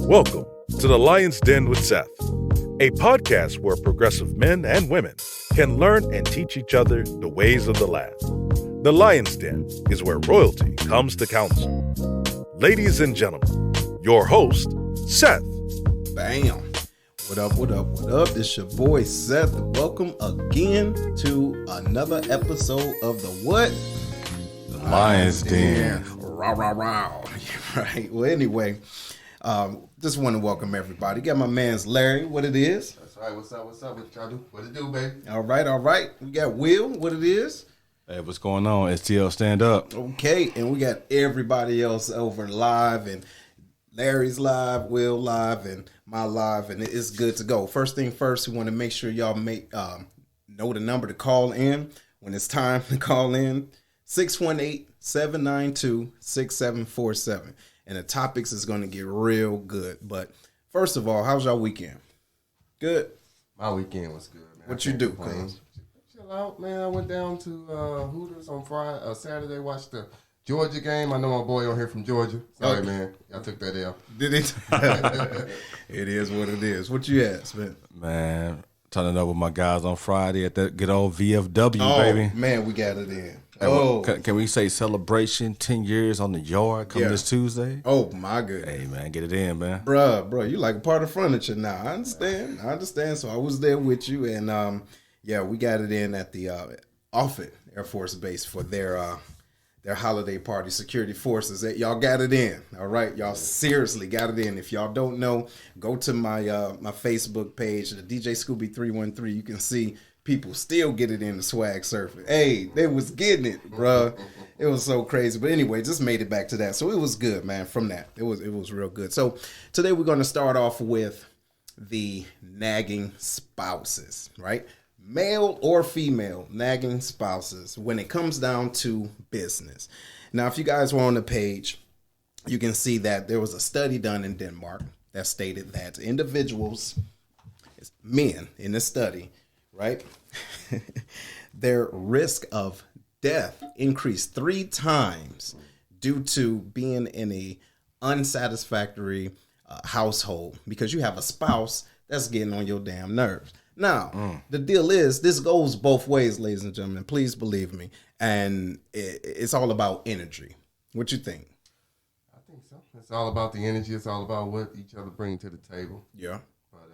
Welcome to The Lion's Den with Seth, a podcast where progressive men and women can learn and teach each other the ways of the land. The Lion's Den is where royalty comes to council. Ladies and gentlemen, your host, Seth. Bam. What up, what up, what up? It's your boy, Seth. Welcome again to another episode of the what? The Lion's Den. Rah, rah, rah. Right. Well, anyway, just want to welcome everybody. Got my man's Larry. What it is? That's right. What's up? What y'all do? What it do, baby? All right. We got Will. What it is? Hey, what's going on? STL stand up. Okay. And we got everybody else over live, and Larry's live, Will live, and my live, and it's good to go. First thing first, we want to make sure y'all know the number to call in when it's time to call in. 618-792-6747. And the topics is going to get real good. But first of all, how's y'all weekend? Good? My weekend was good, man. What you do, Cuz? Chill out, man. I went down to Hooters on Saturday, watched the Georgia game. I know my boy on here from Georgia. Sorry, man. I took that L. Did it? It is what it is. What you asked, man? Man, turning up with my guys on Friday at that good old VFW, baby. Man, we got it in. Can we say celebration, 10 years on the yard coming this Tuesday? Oh, my goodness. Hey, man, get it in, man. Bruh, you like a part of furniture now. I understand. So I was there with you, and we got it in at the Offutt Air Force Base for their holiday party. Security forces, y'all got it in. All right, y'all seriously got it in. If y'all don't know, go to my Facebook page, the DJ Scooby 313. You can see people still get it in the swag surfing. Hey, they was getting it, bruh. It was so crazy. But anyway, just made it back to that. So it was good, man, from that. It was real good. So today we're going to start off with the nagging spouses, right? Male or female nagging spouses when it comes down to business. Now, if you guys were on the page, you can see that there was a study done in Denmark that stated that individuals, men in the study, right, their risk of death increased 3 times due to being in a unsatisfactory household because you have a spouse that's getting on your damn nerves. Now, the deal is this goes both ways, ladies and gentlemen. Please believe me. And it's all about energy. What you think? I think so. It's all about the energy. It's all about what each other bring to the table. Yeah. But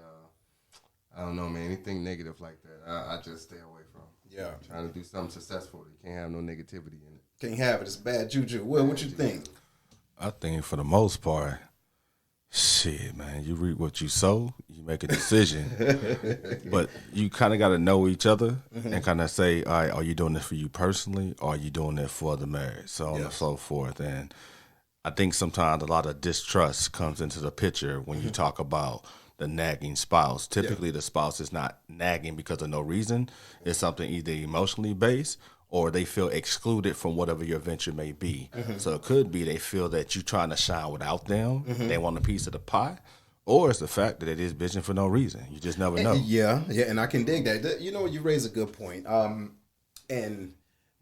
I don't know, man. Anything negative like that, I just stay away from. Yeah. Trying to do something successful. You can't have no negativity in it. Can't have it. It's bad juju. Will, what you think? I think for the most part, shit, man, you reap what you sow, you make a decision. But you kind of got to know each other and kind of say, all right, are you doing this for you personally or are you doing it for the marriage? So on and so forth. And I think sometimes a lot of distrust comes into the picture when you talk about the nagging spouse. Typically, the spouse is not nagging because of no reason. It's something either emotionally based or they feel excluded from whatever your venture may be. So it could be they feel that you're trying to shine without them. They want a piece of the pie. Or it's the fact that it is bitching for no reason. You just never know. Yeah, and I can dig that. You know, you raise a good point. And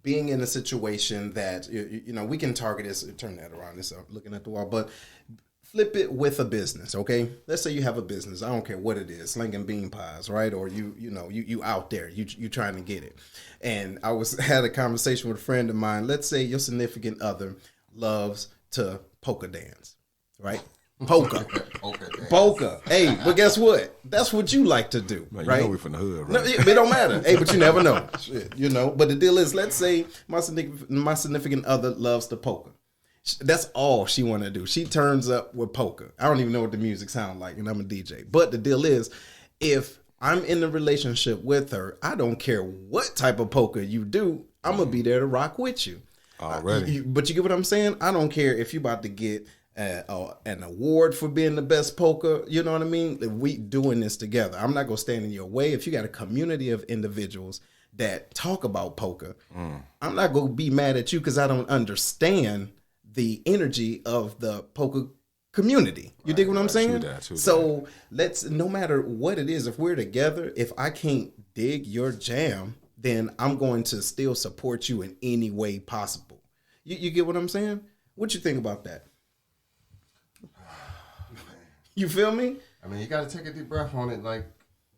being in a situation that, you know, we can target this, turn that around, this looking at the wall, but flip it with a business, okay? Let's say you have a business. I don't care what it is, slinging bean pies, right? Or you out there, you trying to get it. And I had a conversation with a friend of mine. Let's say your significant other loves to polka dance, right? Polka. Hey, but guess what? That's what you like to do, Man, right? You know we from the hood, right? No, it don't matter. Hey, but you never know. Shit, you know. But the deal is, let's say my significant other loves the polka. That's all she want to do. She turns up with polka. I don't even know what the music sounds like, and I'm a DJ. But the deal is, if I'm in a relationship with her, I don't care what type of polka you do. I'm going to be there to rock with you. Already. But you get what I'm saying? I don't care if you about to get an award for being the best polka. You know what I mean? We doing this together. I'm not going to stand in your way. If you got a community of individuals that talk about polka, I'm not going to be mad at you because I don't understand the energy of the polka community. You dig what I'm saying? So no matter what it is, if we're together, if I can't dig your jam, then I'm going to still support you in any way possible. You get what I'm saying? What you think about that? You feel me? I mean, you got to take a deep breath on it. Like,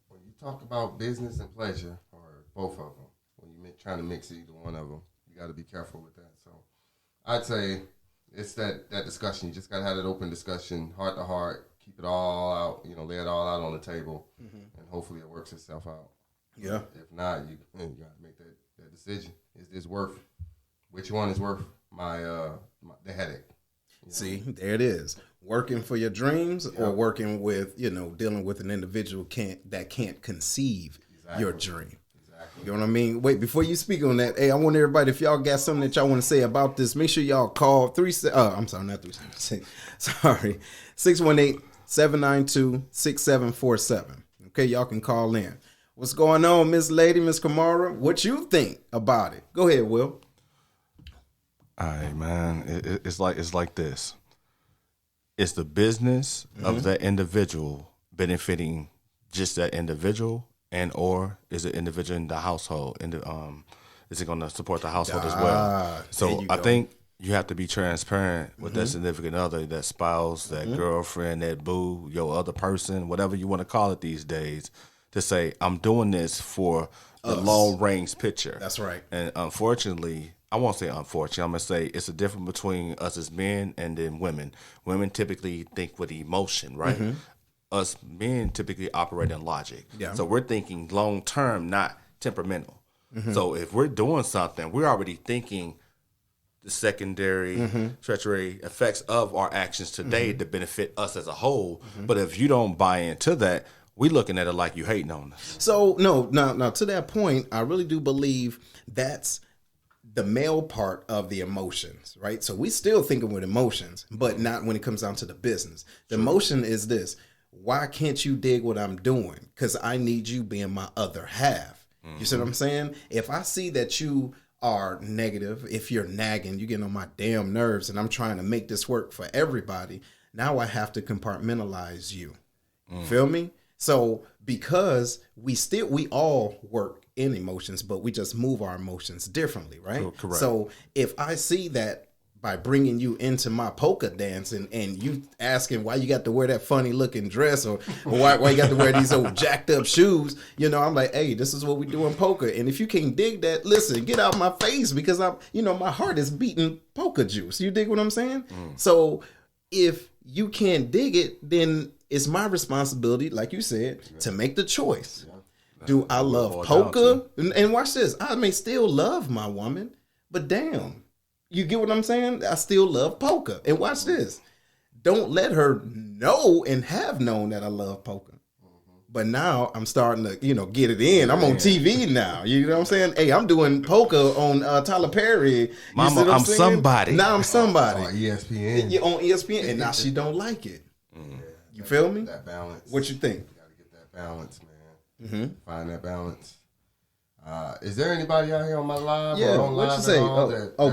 when you talk about business and pleasure, or both of them, when you're trying to mix either one of them, you got to be careful with that. So I'd say it's that discussion. You just got to have that open discussion, heart to heart, keep it all out, lay it all out on the table, and hopefully it works itself out. Yeah. If not, you got to make that decision. Is this worth, which one is worth the headache? See, there it is. Working for your dreams or working with, dealing with an individual that can't conceive your dream. Exactly. You know what I mean? Wait, before you speak on that, hey, I want everybody, if y'all got something that y'all want to say about this, make sure y'all call 618-792-6747. Okay, y'all can call in. What's going on, Miss Lady, Miss Kamara? What you think about it? Go ahead, Will. All right, man. It's like this. It's the business of that individual benefiting just that individual, and or is it individual in the household? Is it going to support the household as well? So I think you have to be transparent with that significant other, that spouse, that girlfriend, that boo, your other person, whatever you want to call it these days, to say, I'm doing this for the long range picture. That's right. And unfortunately, I won't say unfortunately, I'm going to say it's a difference between us as men and then women. Women typically think with emotion, right? Us men typically operate in logic. Yeah. So we're thinking long term, not temperamental. So if we're doing something, we're already thinking the secondary, tertiary effects of our actions today to benefit us as a whole. But if you don't buy into that, we looking at it like you hating on us. So no, to that point, I really do believe that's the male part of the emotions, right? So we still thinking with emotions, but not when it comes down to the business. The emotion is this: why can't you dig what I'm doing? Because I need you being my other half. You see what I'm saying? If I see that you are negative, if you're nagging, you're getting on my damn nerves, and I'm trying to make this work for everybody, now I have to compartmentalize you. Feel me? So because we all work in emotions, but we just move our emotions differently, right? Oh, correct. So if I see that by bringing you into my polka dance and you asking why you got to wear that funny looking dress or why you got to wear these old jacked up shoes, I'm like, hey, this is what we do in polka. And if you can't dig that, listen, get out my face, because my heart is beating polka juice. You dig what I'm saying? So if you can't dig it, then it's my responsibility, like you said, to make the choice. Do I love polka? And watch this. I may still love my woman, but damn, you get what I'm saying? I still love polka. And watch this. Don't let her know and have known that I love polka. But now I'm starting to, get it in. I'm on TV now. You know what I'm saying? Hey, I'm doing polka on Tyler Perry. Mama, I'm somebody. Now I'm somebody. On ESPN. You're on ESPN, and now she don't like it. You feel me? That balance. What you think? You got to get that balance, man. Find that balance. Is there anybody out here on my live? Yeah, or on what live you say?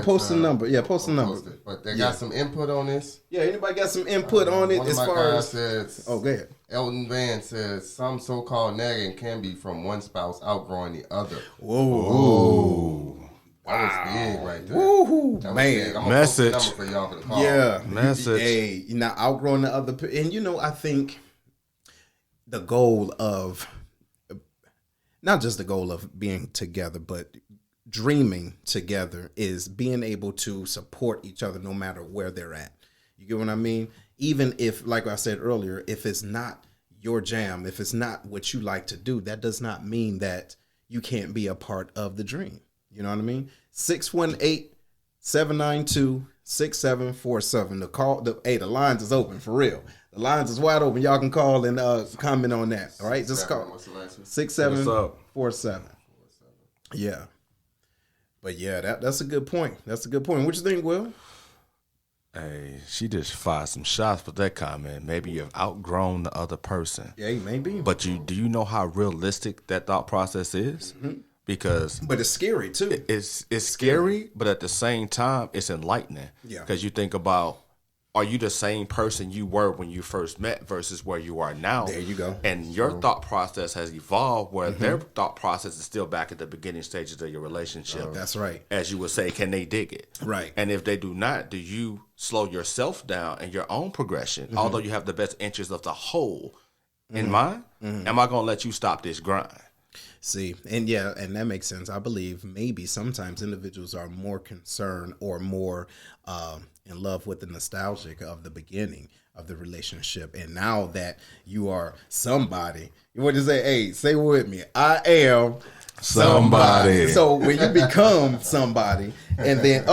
Post the number. Yeah, post the number. But they got some input on this. Yeah, anybody got some input on it? One as of my far guys as says, go ahead. Elton Van says some so-called nagging can be from one spouse outgrowing the other. Whoa. That was big right there. Woo, That was man. big. I'm gonna Message. post the number for y'all for the call. Yeah, Message. Hey, you're not outgrowing the other. And I think the goal of not just the goal of being together, but dreaming together is being able to support each other no matter where they're at. You get what I mean? Even if, like I said earlier, if it's not your jam, if it's not what you like to do, that does not mean that you can't be a part of the dream. You know what I mean? 618-792-6747. The lines is open for real. The lines is wide open. Y'all can call and comment on that. All right, just call 6747. Yeah, but yeah, that's a good point. That's a good point. What you think, Will? Hey, she just fired some shots with that comment. Maybe you've outgrown the other person. Yeah, maybe. But do you know how realistic that thought process is? Because but it's scary too. It's scary, but at the same time, it's enlightening. Yeah. Because you think about, are you the same person you were when you first met versus where you are now? There you go. And your thought process has evolved where their thought process is still back at the beginning stages of your relationship. That's right. As you would say, can they dig it? Right. And if they do not, do you slow yourself down in your own progression, although you have the best interest of the whole in mind? Am I going to let you stop this grind? See, and that makes sense. I believe maybe sometimes individuals are more concerned or more in love with the nostalgic of the beginning of the relationship. And now that you are somebody, you want to say, hey, say with me, I am somebody. So when you become somebody, and then,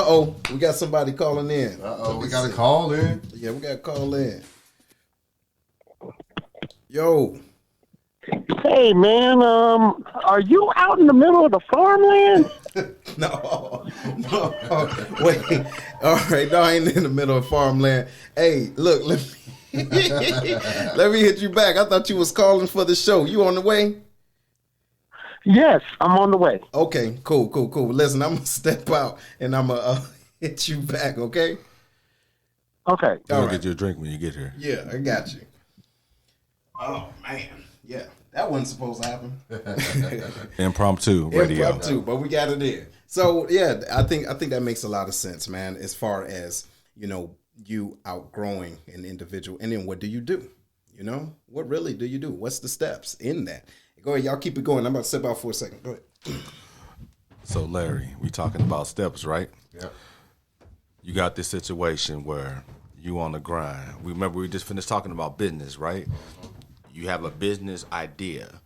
we got somebody calling in. We got a call in. Yeah, we got a call in. Yo. Hey, man, are you out in the middle of the farmland? No. Wait. All right, no, I ain't in the middle of farmland. Hey, look, let me hit you back. I thought you was calling for the show. You on the way? Yes, I'm on the way. Okay, cool. Listen, I'm going to step out, and I'm going to hit you back, okay? Okay. I'll get you a drink when you get here. Yeah, I got you. Oh, man. Yeah, that wasn't supposed to happen. Impromptu radio. Impromptu, but we got it in. So yeah, I think that makes a lot of sense, man. As far as you outgrowing an individual, and then what do you do? What really do you do? What's the steps in that? Go ahead, y'all keep it going. I'm about to step out for a second. Go ahead. So Larry, we talking about steps, right? Yeah. You got this situation where you on the grind. Remember we just finished talking about business, right? You have a business idea.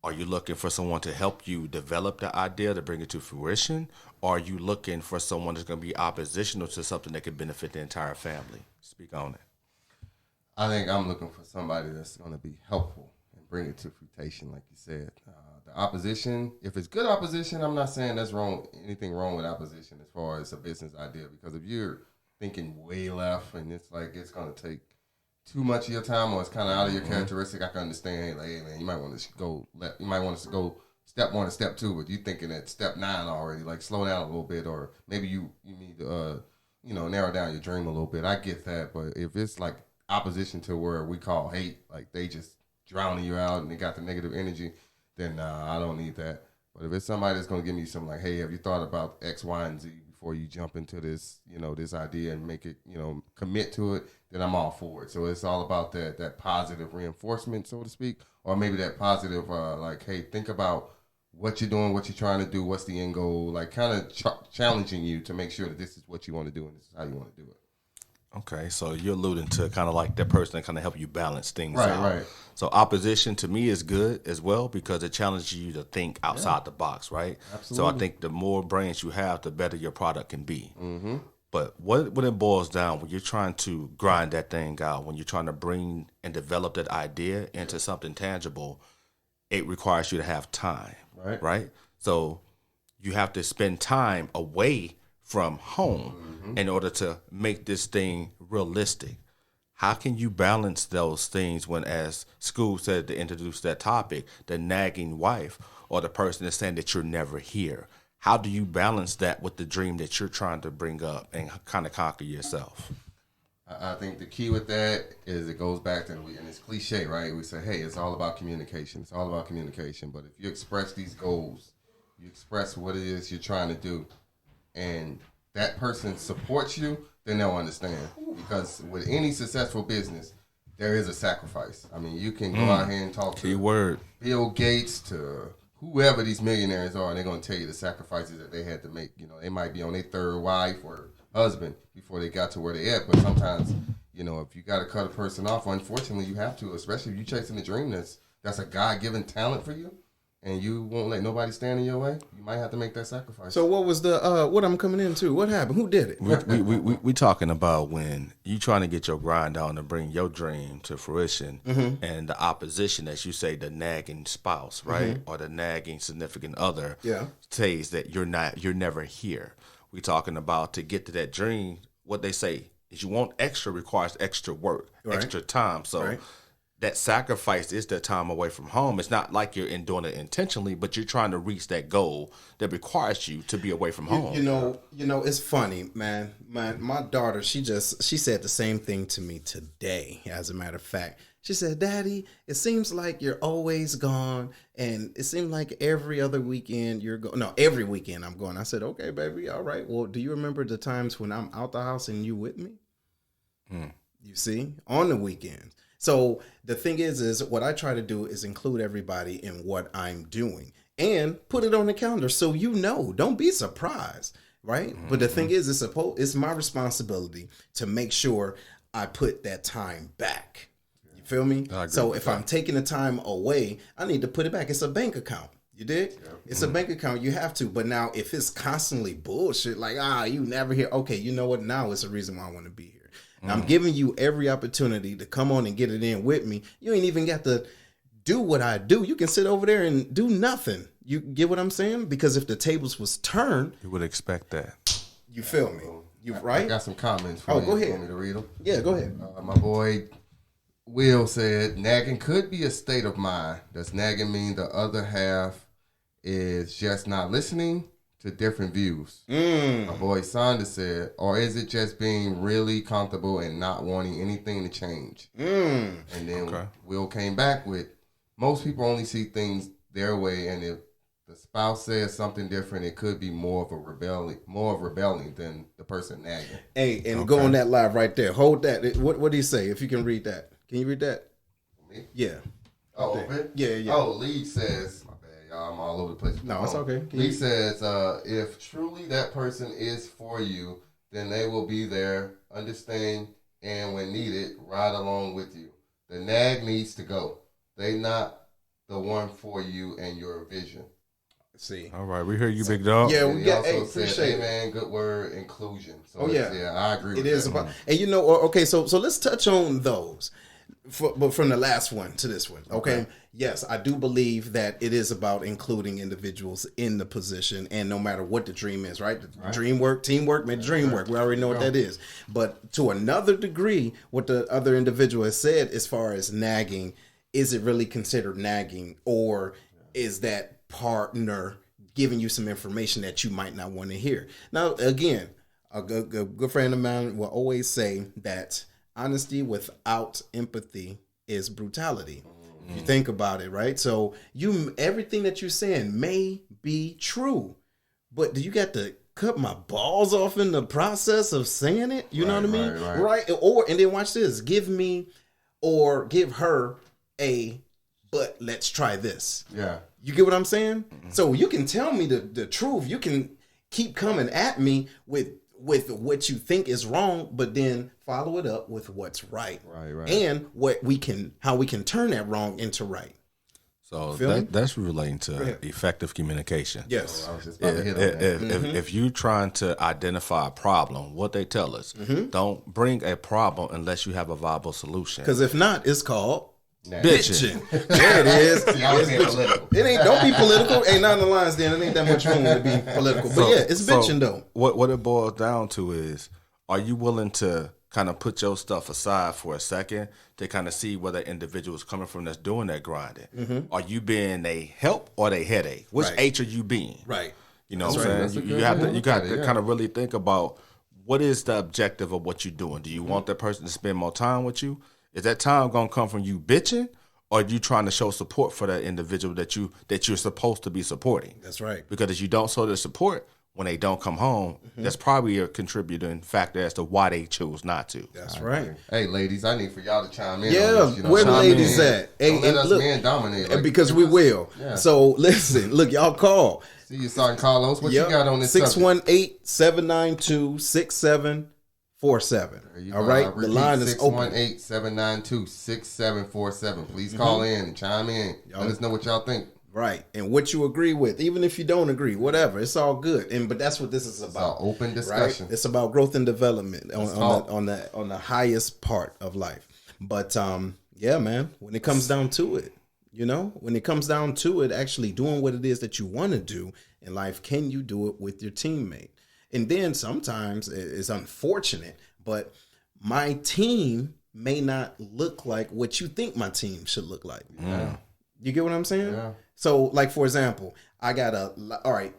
Are you looking for someone to help you develop the idea to bring it to fruition? Or are you looking for someone that's going to be oppositional to something that could benefit the entire family? Speak on it. I think I'm looking for somebody that's going to be helpful and bring it to fruition, like you said. The opposition, if it's good opposition, I'm not saying that's wrong. Anything wrong with opposition as far as a business idea, because if you're thinking way left and it's like it's going to take too much of your time or it's kind of out of your characteristic, I can understand. Like, hey man, you might want to go. You might want us to go step 1 and step 2, but you thinking at step 9 already. Like slow down a little bit, or maybe you need to narrow down your dream a little bit. I get that, but if it's like opposition to where we call hate, like they just drowning you out and they got the negative energy, then I don't need that. But if it's somebody that's gonna give me some like, hey, have you thought about X, Y, and Z before you jump into this, this idea and make it, commit to it, then I'm all for it. So it's all about that positive reinforcement, so to speak, or maybe that positive, like, hey, think about what you're doing, what you're trying to do, what's the end goal, like kind of challenging you to make sure that this is what you want to do and this is how you want to do it. Okay, so you're alluding to kind of like that person that kind of help you balance things out. Right. So opposition to me is good as well because it challenges you to think outside the box, right? Absolutely. So I think the more brains you have, the better your product can be. Mm-hmm. But what it boils down, when you're trying to grind that thing out, when you're trying to bring and develop that idea into something tangible, it requires you to have time, right? So you have to spend time away from home in order to make this thing realistic. How can you balance those things when, as School said to introduce that topic, the nagging wife or the person that's saying that you're never here? How do you balance that with the dream that you're trying to bring up and kind of conquer yourself? I think the key with that is it goes back to, and it's cliche, right? We say, hey, it's all about communication. It's all about communication. But if you express these goals, you express what it is you're trying to do, and that person supports you, then they'll understand. Because with any successful business, there is a sacrifice. I mean, you can go out here and talk to Bill Gates, to whoever these millionaires are, and they're going to tell you the sacrifices that they had to make. They might be on their third wife or husband before they got to where they at. But sometimes, if you got to cut a person off, unfortunately, you have to, especially if you're chasing a dream that's a God-given talent for you, and you won't let nobody stand in your way, you might have to make that sacrifice. So what was the what I'm coming into? What happened? Who did it? We talking about when you trying to get your grind on to bring your dream to fruition, and the opposition, as you say, the nagging spouse, right, or the nagging significant other, says that you're never here. We talking about to get to that dream. What they say is you want extra requires extra work, extra time. So. that sacrifice is that time away from home. It's not like you're doing it intentionally, but you're trying to reach that goal that requires you to be away from home. You know, it's funny, man. My daughter, she said the same thing to me today, as a matter of fact. She said, Daddy, it seems like you're always gone, and it seems like every other weekend you're going. No, every weekend I'm going. I said, okay, baby, all right. Well, do you remember the times when I'm out the house and you with me? You see, on the weekends. So the thing is what I try to do is include everybody in what I'm doing and put it on the calendar so you know. Don't be surprised, right? But the thing is, it's my responsibility to make sure I put that time back. You feel me? So if I'm taking the time away, I need to put it back. It's a bank account. You dig? Yeah. It's a bank account. You have to. But now if it's constantly bullshit, like, you never hear, okay, you know what? Now it's a reason why I want to be here. I'm giving you every opportunity to come on and get it in with me. You ain't even got to do what I do. You can sit over there and do nothing. You get what I'm saying? Because if the tables was turned, you would expect that. You feel me? You right? I got some comments for you. Go ahead. You want me to read them? Yeah, go ahead. My boy Will said, nagging could be a state of mind. Does nagging mean the other half is just not listening to different views? My boy Sonda said, or is it just being really comfortable and not wanting anything to change? And then Will came back with, most people only see things their way, and if the spouse says something different, it could be more of rebelling than the person nagging. Hey, and go on that live right there. Hold that. What do you say? If you can read that. Can you read that? Me? Yeah. Oh, yeah. Oh, Lee says, my bad, y'all, I'm all over the place. No, it's okay. Lee says, if truly that person is for you, then they will be there, understand, and when needed, ride along with you. The nag needs to go. They not the one for you and your vision. See. All right, we hear you, big dog. Yeah, And we he got. also Hey, said, appreciate it. man, good word, inclusion. So yeah, I agree with it. It is about, and you know, okay, so let's touch on those, but from the last one to this one, okay? Yes, I do believe that it is about including individuals in the position, and no matter what the dream is, right? Dream work, teamwork, man, dream work. We already know what that is. But to another degree, what the other individual has said, as far as nagging, is it really considered nagging, or is that partner giving you some information that you might not want to hear? Now, again, a good friend of mine will always say that honesty without empathy is brutality. You think about it, right? So everything that you're saying may be true, but do you got to cut my balls off in the process of saying it? You know what I mean? Right. Or, and then watch this, give her but let's try this. Yeah. You get what I'm saying? So you can tell me the truth. You can keep coming at me with what you think is wrong, but then follow it up with what's right. Right. And how we can turn that wrong into right. So that's relating to effective communication. Yes. I was just about to hit on that. If you're trying to identify a problem, what they tell us, don't bring a problem unless you have a viable solution. Because if not, it's called bitching. There it is. Y'all being political. It ain't. Don't be political. Ain't not in the lines. Then it ain't that much room to be political. But it's bitching though. What it boils down to is, are you willing to kind of put your stuff aside for a second to kind of see where the individual is coming from that's doing that grinding? Are you being a help or a headache? Which H are you being? Right. You know what I'm saying? You got to kind of really think about, what is the objective of what you're doing? Do you want that person to spend more time with you? Is that time going to come from you bitching, or are you trying to show support for that individual that you're supposed to be supporting? That's right. Because if you don't show the support when they don't come home, that's probably a contributing factor as to why they choose not to. That's right. Hey, ladies, I need for y'all to chime in. Yeah, on this, where the ladies at? Hey, let us men dominate. Because we will. Yeah. So listen, look, y'all call. See you, Sergeant Carlos. What you got on this 618-792-6747. All right, the line is open. 618-792-6747. Please call in and chime in. Let us know what y'all think. Right, and what you agree with, even if you don't agree, whatever, it's all good. But that's what this is about. It's an open discussion. Right? It's about growth and development on the highest part of life. But yeah, man, when it comes down to it, actually doing what it is that you want to do in life, can you do it with your teammate? And then sometimes it's unfortunate, but my team may not look like what you think my team should look like. Yeah. You get what I'm saying? Yeah. So, like for example, I got all right.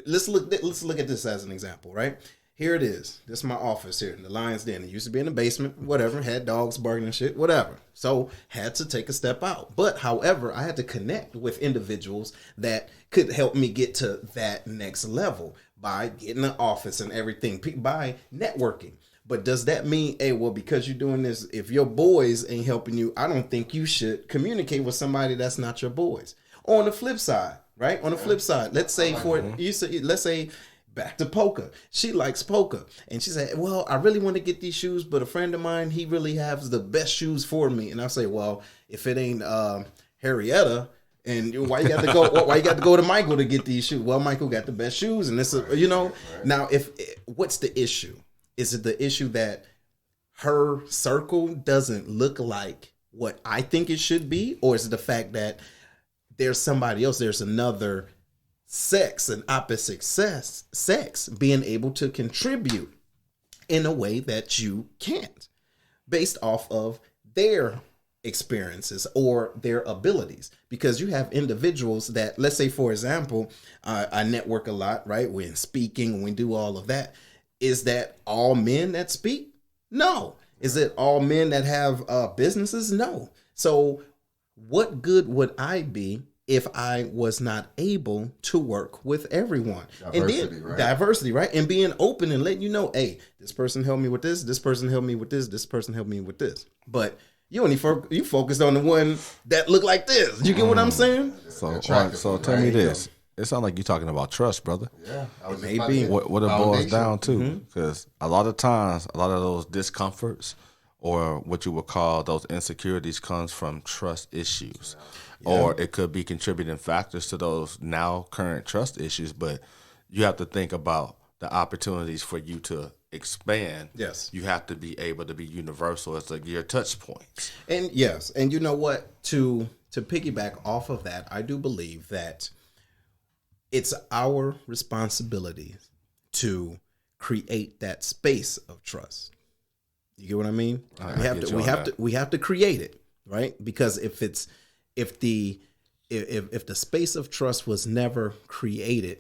Let's look at this as an example, right? Here it is. This is my office here in the Lions Den. It used to be in the basement, whatever, had dogs barking and shit, whatever. So had to take a step out. But however, I had to connect with individuals that could help me get to that next level by getting an office and everything, by networking. But does that mean, hey, well, because you're doing this, if your boys ain't helping you, I don't think you should communicate with somebody that's not your boys. Or on the flip side, right? On the flip side, let's say let's say back to poker. She likes poker. And she said, well, I really want to get these shoes, but a friend of mine, he really has the best shoes for me. And I say, well, if it ain't Harrietta, and why you got to go to Michael to get these shoes? Well, Michael got the best shoes. And this is, now what's the issue? Is it the issue that her circle doesn't look like what I think it should be? Or is it the fact that there's somebody else, there's another sex, an opposite sex being able to contribute in a way that you can't, based off of their experiences or their abilities? Because you have individuals that, let's say, for example, I network a lot, right? When speaking, we do all of that. Is that all men that speak? No. Is it all men that have businesses? No. So what good would I be if I was not able to work with everyone? Diversity, right? And being open and letting you know, hey, this person helped me with this person helped me with this person helped me with this. But you focused on the one that looked like this. You get what I'm saying? So tell me this. It sounds like you're talking about trust, brother. Yeah. Maybe. What it boils down to. Because a lot of times, a lot of those discomforts or what you would call those insecurities comes from trust issues. Yeah. Or it could be contributing factors to those now current trust issues, but you have to think about the opportunities for you to expand. Yes. You have to be able to be universal as like your touch points. And yes, and you know what? To piggyback off of that, I do believe that it's our responsibility to create that space of trust. You get what I mean? We have to create it, right? Because if the space of trust was never created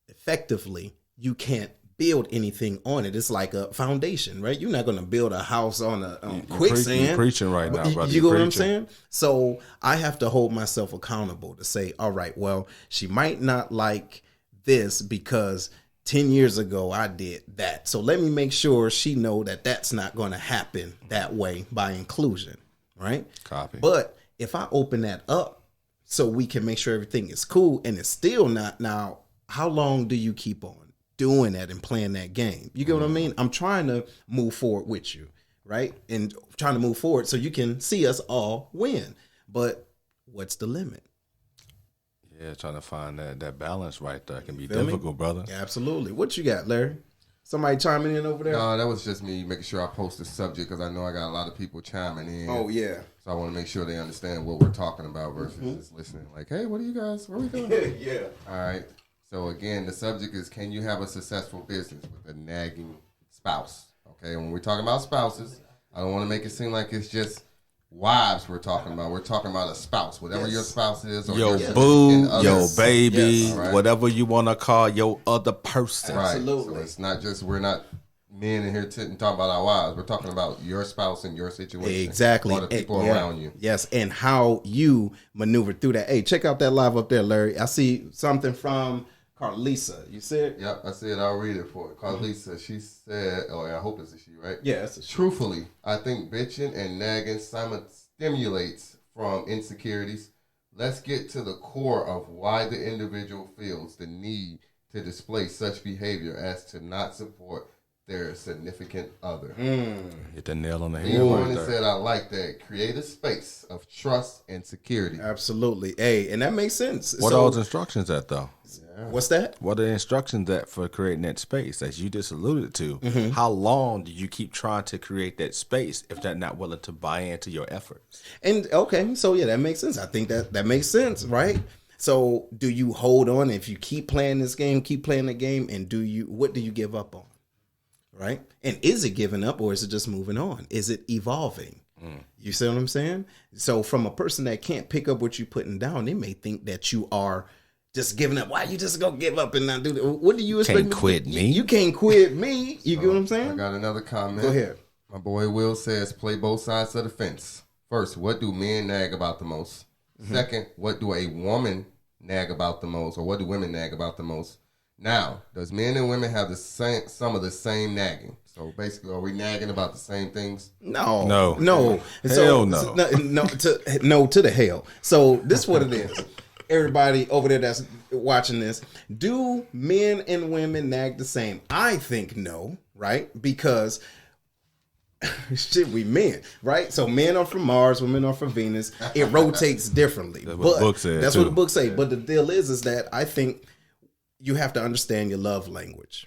effectively, you can't build anything on it. It's like a foundation, right? You're not going to build a house on quicksand. You're preaching right now, brother. You get what I'm saying? So I have to hold myself accountable to say, all right, well, she might not like this because 10 years ago I did that. So let me make sure she know that that's not going to happen that way by inclusion, right? Copy. But if I open that up so we can make sure everything is cool and it's still not, now, how long do you keep on doing that and playing that game? You get what I mean? I'm trying to move forward with you, right? And trying to move forward so you can see us all win. But what's the limit? Yeah, trying to find that balance right there can be difficult, brother. Yeah, absolutely. What you got, Larry? Somebody chiming in over there? No, that was just me making sure I post the subject because I know I got a lot of people chiming in. Oh, yeah. So I want to make sure they understand what we're talking about versus just listening. Like, hey, what are you guys? What are we doing? Yeah. All right. So again, the subject is, can you have a successful business with a nagging spouse? Okay, and when we're talking about spouses, I don't want to make it seem like it's just wives we're talking about. We're talking about a spouse, whatever your spouse is. Or your boo, your baby, Yes. Right. whatever you want to call your other person. Right. Absolutely. So it's not just, we're not men in here talking about our wives. We're talking about your spouse and your situation. Exactly. Or the people around you. Yes, and how you maneuver through that. Hey, check out that live up there, Larry. I see something from Carlisa. You see it? Yep, I see it. I'll read it for her. Carlisa, she said, oh, I hope it's a she, right? Yeah, it's a she. Truthfully, I think bitching and nagging stimulates from insecurities. Let's get to the core of why the individual feels the need to display such behavior as to not support their significant other. Hit the nail on the head. Anyone that said, I like that. Create a space of trust and security. Absolutely. Hey, and that makes sense. What are those instructions at, though? What's that? What are the instructions at for creating that space, as you just alluded to? How long do you keep trying to create that space if they're not willing to buy into your efforts? And okay, so yeah, that makes sense. I think that makes sense, right? So do you hold on if you keep playing this game, keep playing the game, and what do you give up on? right? And is it giving up or is it just moving on? Is it evolving? You see what I'm saying? So from a person that can't pick up what you're putting down, they may think that you are just giving up. Why you just gonna give up and not do that? What do you expect? Can't quit me. You can't quit me. You get what I'm saying? I got another comment. Go ahead. My boy Will says, play both sides of the fence. First, what do men nag about the most? Second, what do a woman nag about the most? Or what do women nag about the most? Now, does men and women have some of the same nagging? So basically, are we nagging about the same things? No. Hell no. No to the hell. So this is what it is. Everybody over there that's watching this, do men and women nag the same? I think no, right? Because shit, we men, right? So men are from Mars, women are from Venus. It rotates differently. That's what the book says. That's what the book say. But the deal is that I think you have to understand your love language,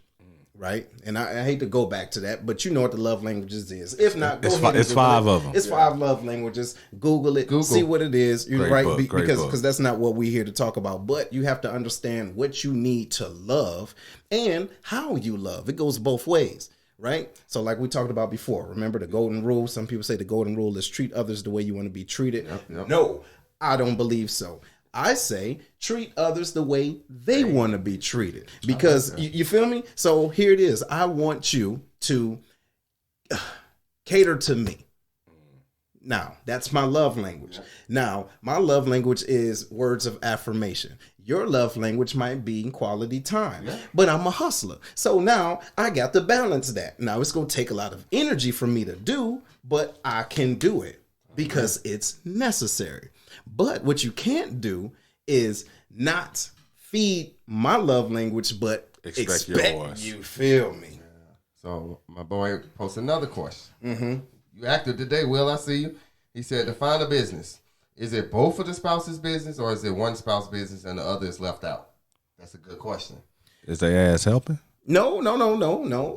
right? And I hate to go back to that, but you know what the love languages is. If not, it's 5 of them. It's 5 love languages. Google it. See what it is. You're right, because that's not what we're here to talk about. But you have to understand what you need to love and how you love. It goes both ways. Right? So like we talked about before, remember the golden rule? Some people say the golden rule is treat others the way you want to be treated. Yep. No, I don't believe so. I say treat others the way they want to be treated. Because you feel me? So here it is. I want you to cater to me. Now, that's my love language. Now, my love language is words of affirmation. Your love language might be quality time, but I'm a hustler. So now I got to balance that. Now it's going to take a lot of energy for me to do, but I can do it because it's necessary. But what you can't do is not feed my love language, but expect yours. You feel me? Yeah. So my boy posted another question. You active today, Will, I see you. He said, define a business. Is it both of the spouse's business or is it one spouse's business and the other is left out? That's a good question. Is their ass helping? No.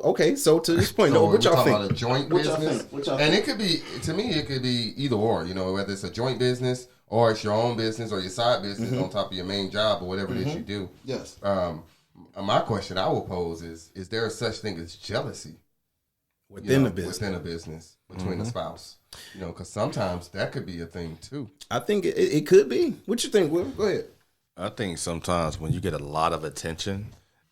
Okay, so to this point, So what y'all think? about a joint business? And it could be, to me, it could be either or, whether it's a joint business or it's your own business or your side business on top of your main job or whatever it is you do. Yes. My question I will pose is there a such thing as jealousy? Within a business. Within a business, between a spouse. Because sometimes that could be a thing too. I think it could be. What you think, Will? Go ahead. I think sometimes when you get a lot of attention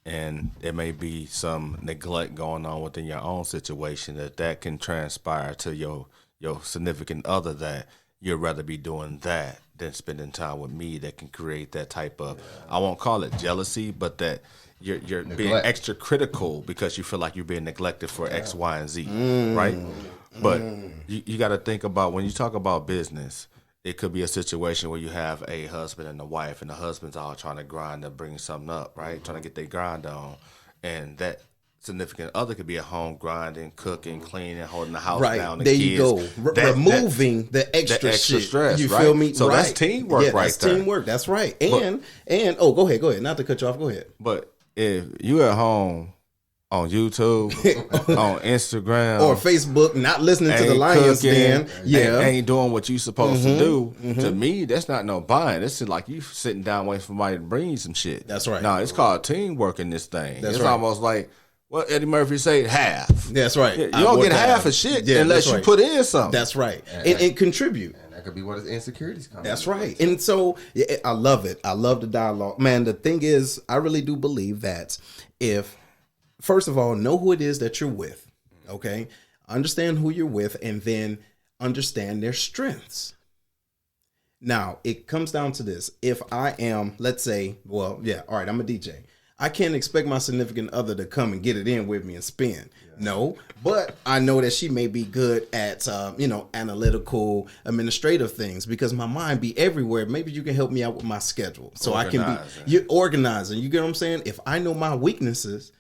and there may be some neglect going on within your own situation, that can transpire to your significant other that you'd rather be doing that than spending time with me. That can create that type of, I won't call it jealousy, but that you're being extra critical because you feel like you're being neglected for X, Y, and Z, right? But you got to think about, when you talk about business, it could be a situation where you have a husband and a wife, and the husband's all trying to grind to bring something up, right? Trying to get their grind on. And that significant other could be at home grinding, cooking, cleaning, holding the house down. There you go. Removing the extra shit. Stress, you right? feel me? So that's teamwork right there. That's teamwork. That's right. And go ahead. Not to cut you off. Go ahead. But if you at home on YouTube, on Instagram, or Facebook, not listening to the Lions Den, ain't doing what you supposed to do. To me, that's not no buying. It's like you sitting down waiting for somebody to bring you some shit. That's right. No, it's called teamwork in this thing. That's it's right. almost like what Eddie Murphy said, half. That's right. You don't get half of shit unless you put in something. That's right. And contribute. And that could be what his insecurities come. That's right. And so I love it. I love the dialogue. Man, the thing is, I really do believe that if, first of all, know who it is that you're with, okay? Understand who you're with, and then understand their strengths. Now, it comes down to this. If I am, let's say, all right, I'm a DJ. I can't expect my significant other to come and get it in with me and spin. No, but I know that she may be good at, analytical, administrative things because my mind be everywhere. Maybe you can help me out with my schedule. So I can be, you're organizing. You get what I'm saying? If I know my weaknesses,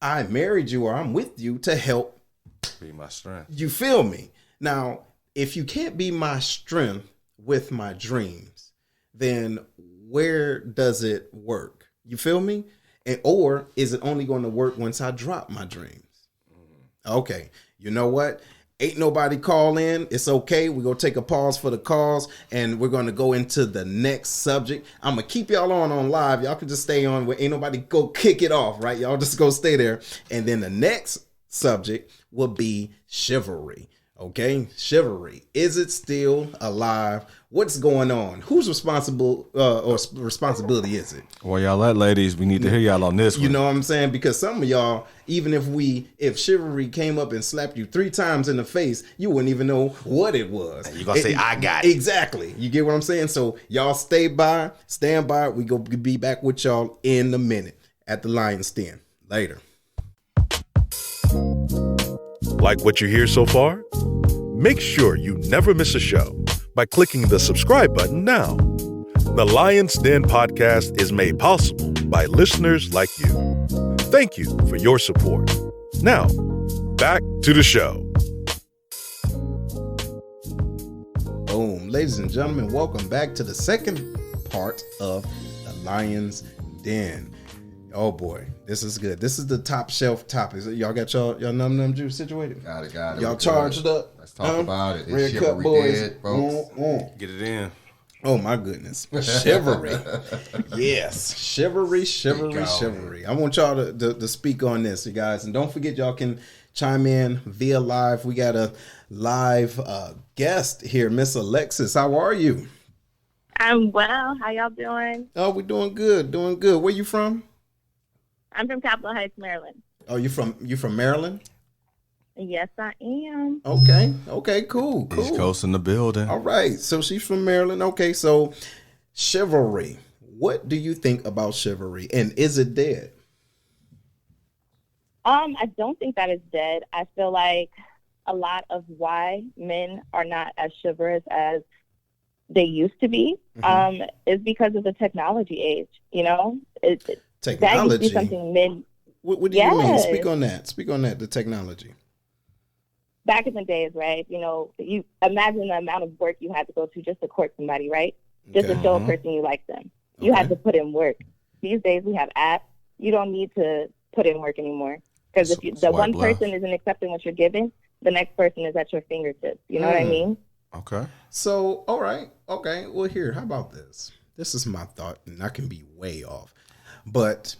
I married you or I'm with you to help be my strength. You feel me? Now, if you can't be my strength with my dreams, then where does it work? You feel me? Or is it only going to work once I drop my dreams? Okay, you know what? Ain't nobody call in. It's okay. We're going to take a pause for the calls, and we're going to go into the next subject. I'm going to keep y'all on live. Y'all can just stay on. Ain't nobody go kick it off, right? Y'all just go stay there. And then the next subject will be chivalry. Okay, chivalry. Is it still alive? What's going on? Who's responsible responsibility is it? Well, y'all that ladies, we need to hear y'all on this one. You know what I'm saying? Because some of y'all, even if chivalry came up and slapped you 3 times in the face, you wouldn't even know what it was. You're gonna say, I got it. Exactly. You get what I'm saying? So y'all stand by. We go be back with y'all in a minute at the Lion's Den. Later. Like what you hear so far? Make sure you never miss a show by clicking the subscribe button now. The Lion's Den podcast is made possible by listeners like you. Thank you for your support. Now, back to the show. Boom. Ladies and gentlemen, welcome back to the second part of the Lion's Den. Oh boy, this is good. This is the top shelf topics. Y'all got y'all num juice situated? Got it. Y'all charged up? Let's talk about it. Red It's Cup Chivalry boys. dead, folks. Get it in. Oh my goodness. Chivalry. Yes. Chivalry. I want y'all to speak on this, you guys. And don't forget, y'all can chime in via live. We got a live guest here, Miss Alexis. How are you? I'm well. How y'all doing? Oh, we're doing good. Where you from? I'm from Capitol Heights, Maryland. Oh, you from Maryland? Yes, I am. Okay, cool. East Coast in the building. All right, so she's from Maryland. Okay, so chivalry. What do you think about chivalry, and is it dead? I don't think that is dead. I feel like a lot of why men are not as chivalrous as they used to be is because of the technology age. You know, Technology. That used to be something men. What do you mean? Speak on that. The technology. Back in the days, right? You know, you imagine the amount of work you had to go to just to court somebody, right? Just to show a person you like them. You had to put in work. These days we have apps. You don't need to put in work anymore. Because if the one person isn't accepting what you're giving, the next person is at your fingertips. You know what I mean? Okay. So, all right. Okay. Well, here, how about this? This is my thought, and I can be way off. But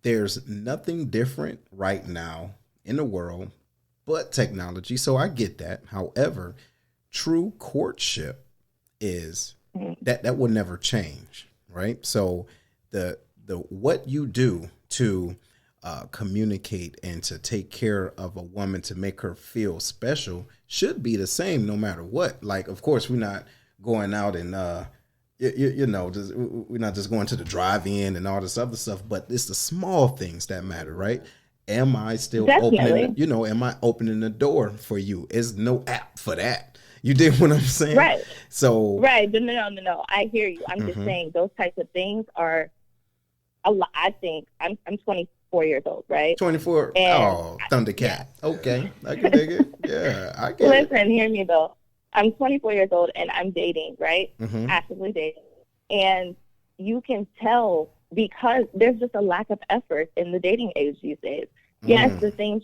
there's nothing different right now in the world but technology. So I get that. However, true courtship is that will never change, right? So the what you do to communicate and to take care of a woman to make her feel special should be the same no matter what. Like, of course, we're not going out and we're not just going to the drive-in and all this other stuff, but it's the small things that matter, right? Am I still opening? Am I opening the door for you? There's no app for that. You dig what I'm saying? Right. So right. No. I hear you. I'm just saying those types of things are a lot. I think I'm 24 years old, right? 24. Oh, Thundercat. Yeah. Okay, I can dig it. Yeah, I get it. Listen, hear me though. I'm 24 years old and I'm dating, right? Actively dating. And you can tell because there's just a lack of effort in the dating age these days. Yes, the thing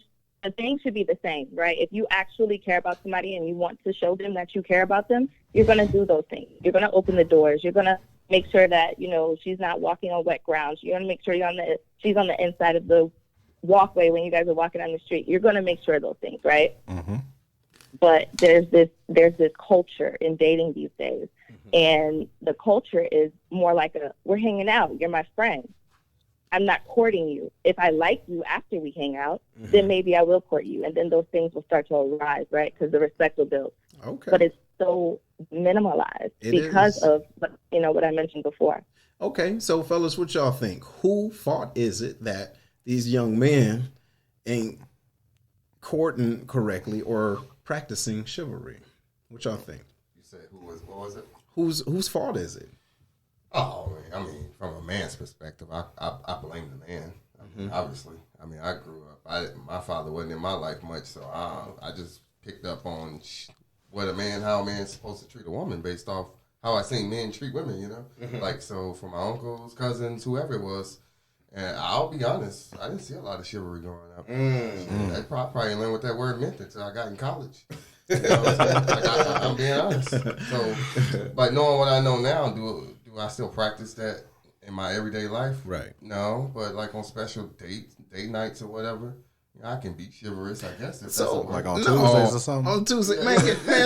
should be the same, right? If you actually care about somebody and you want to show them that you care about them, you're going to do those things. You're going to open the doors. You're going to make sure that, she's not walking on wet ground. You're going to make sure she's on the inside of the walkway when you guys are walking down the street. You're going to make sure of those things, right? But there's this culture in dating these days. And the culture is more like we're hanging out. You're my friend. I'm not courting you. If I like you after we hang out, then maybe I will court you. And then those things will start to arise, right? Because the respect will build. Okay. But it's so minimalized because of, what I mentioned before. Okay. So, fellas, what y'all think? Who fault is it that these young men ain't courting correctly or practicing chivalry? What y'all think? You said what was it? Whose fault is it? Oh, I mean, from a man's perspective, I blame the man. Obviously, I grew up. My father wasn't in my life much, so I just picked up on how a man's supposed to treat a woman based off how I seen men treat women. Like so from my uncles, cousins, whoever it was. And I'll be honest, I didn't see a lot of chivalry growing up. I probably learned what that word meant until I got in college. You know what I'm saying? Like, I'm being honest. So, but knowing what I know now, do I still practice that in my everyday life? Right. No, but like on special date nights or whatever, I can be chivalrous, I guess. If So that's Like on Tuesdays or something? On Tuesday, man,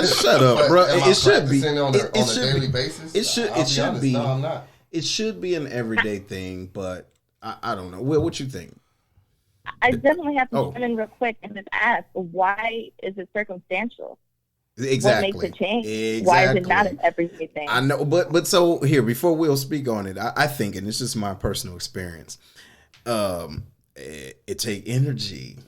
shut up, bro. Am It should be practicing on a should daily be. basis? It should. I'll It should honest, be. No, I'm not. It should be an everyday thing, but I don't know. Will, what you think? I definitely have to Oh. come in real quick and just ask, why is it circumstantial? Exactly. What makes it change? Exactly. Why is it not an everyday thing? I know, but so here, before Will speak on it, I think, and it's just my personal experience. It take energy.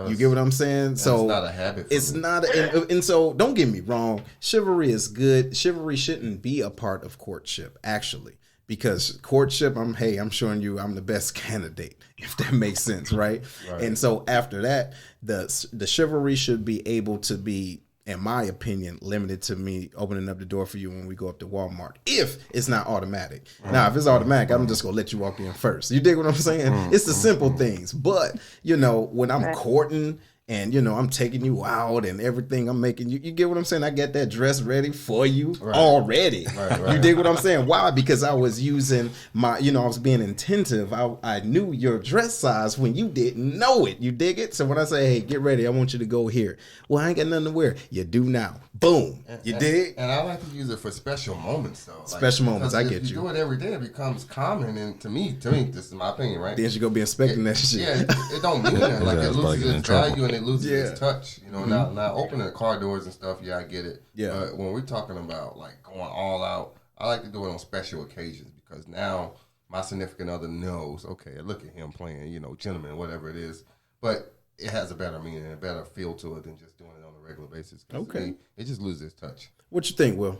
You get what I'm saying? It's So not a habit. it's not, and so don't get me wrong. Chivalry is good. Chivalry shouldn't be a part of courtship, actually, because courtship. I'm showing you I'm the best candidate, if that makes sense, right? And so after that, the chivalry should be able to be, in my opinion, limited to me opening up the door for you when we go up to Walmart. If it's not automatic. Now, if it's automatic, I'm just going to let you walk in first. You dig what I'm saying? It's the simple things. But, when I'm courting and, I'm taking you out and everything, I'm making you get what I'm saying? I get that dress ready for you already. Right. You dig what I'm saying? Why? Because I was using my, I was being attentive. I knew your dress size when you didn't know it. You dig it? So when I say, hey, get ready, I want you to go here. Well, I ain't got nothing to wear. You do now. Boom. You dig? And I like to use it for special moments, though. Special moments, I get If you do it every day, it becomes common. And to me, this is my opinion, right? Then you go be inspecting that shit. Yeah, it don't mean that. Like, it loses its value and it loses Yeah. its touch. Now opening the car doors and stuff, I get it. Yeah. But when we're talking about, like, going all out, I like to do it on special occasions because now my significant other knows, okay, look at him playing, gentleman, whatever it is. But it has a better meaning and a better feel to it than just doing it on a regular basis. Okay. It just loses its touch. What you think, Will?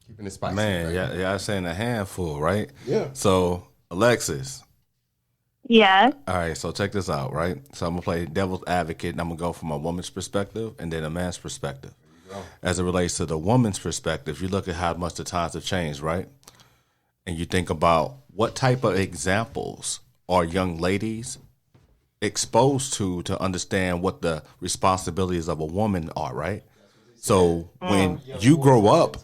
Keeping it spicy. Man, right? yeah, I'm saying a handful, right? Yeah. So, Alexis. Yes. All right, so check this out, right? So I'm going to play devil's advocate, and I'm going to go from a woman's perspective and then a man's perspective. As it relates to the woman's perspective, you look at how much the times have changed, right? And you think about what type of examples are young ladies exposed to understand what the responsibilities of a woman are, right? So when you grow up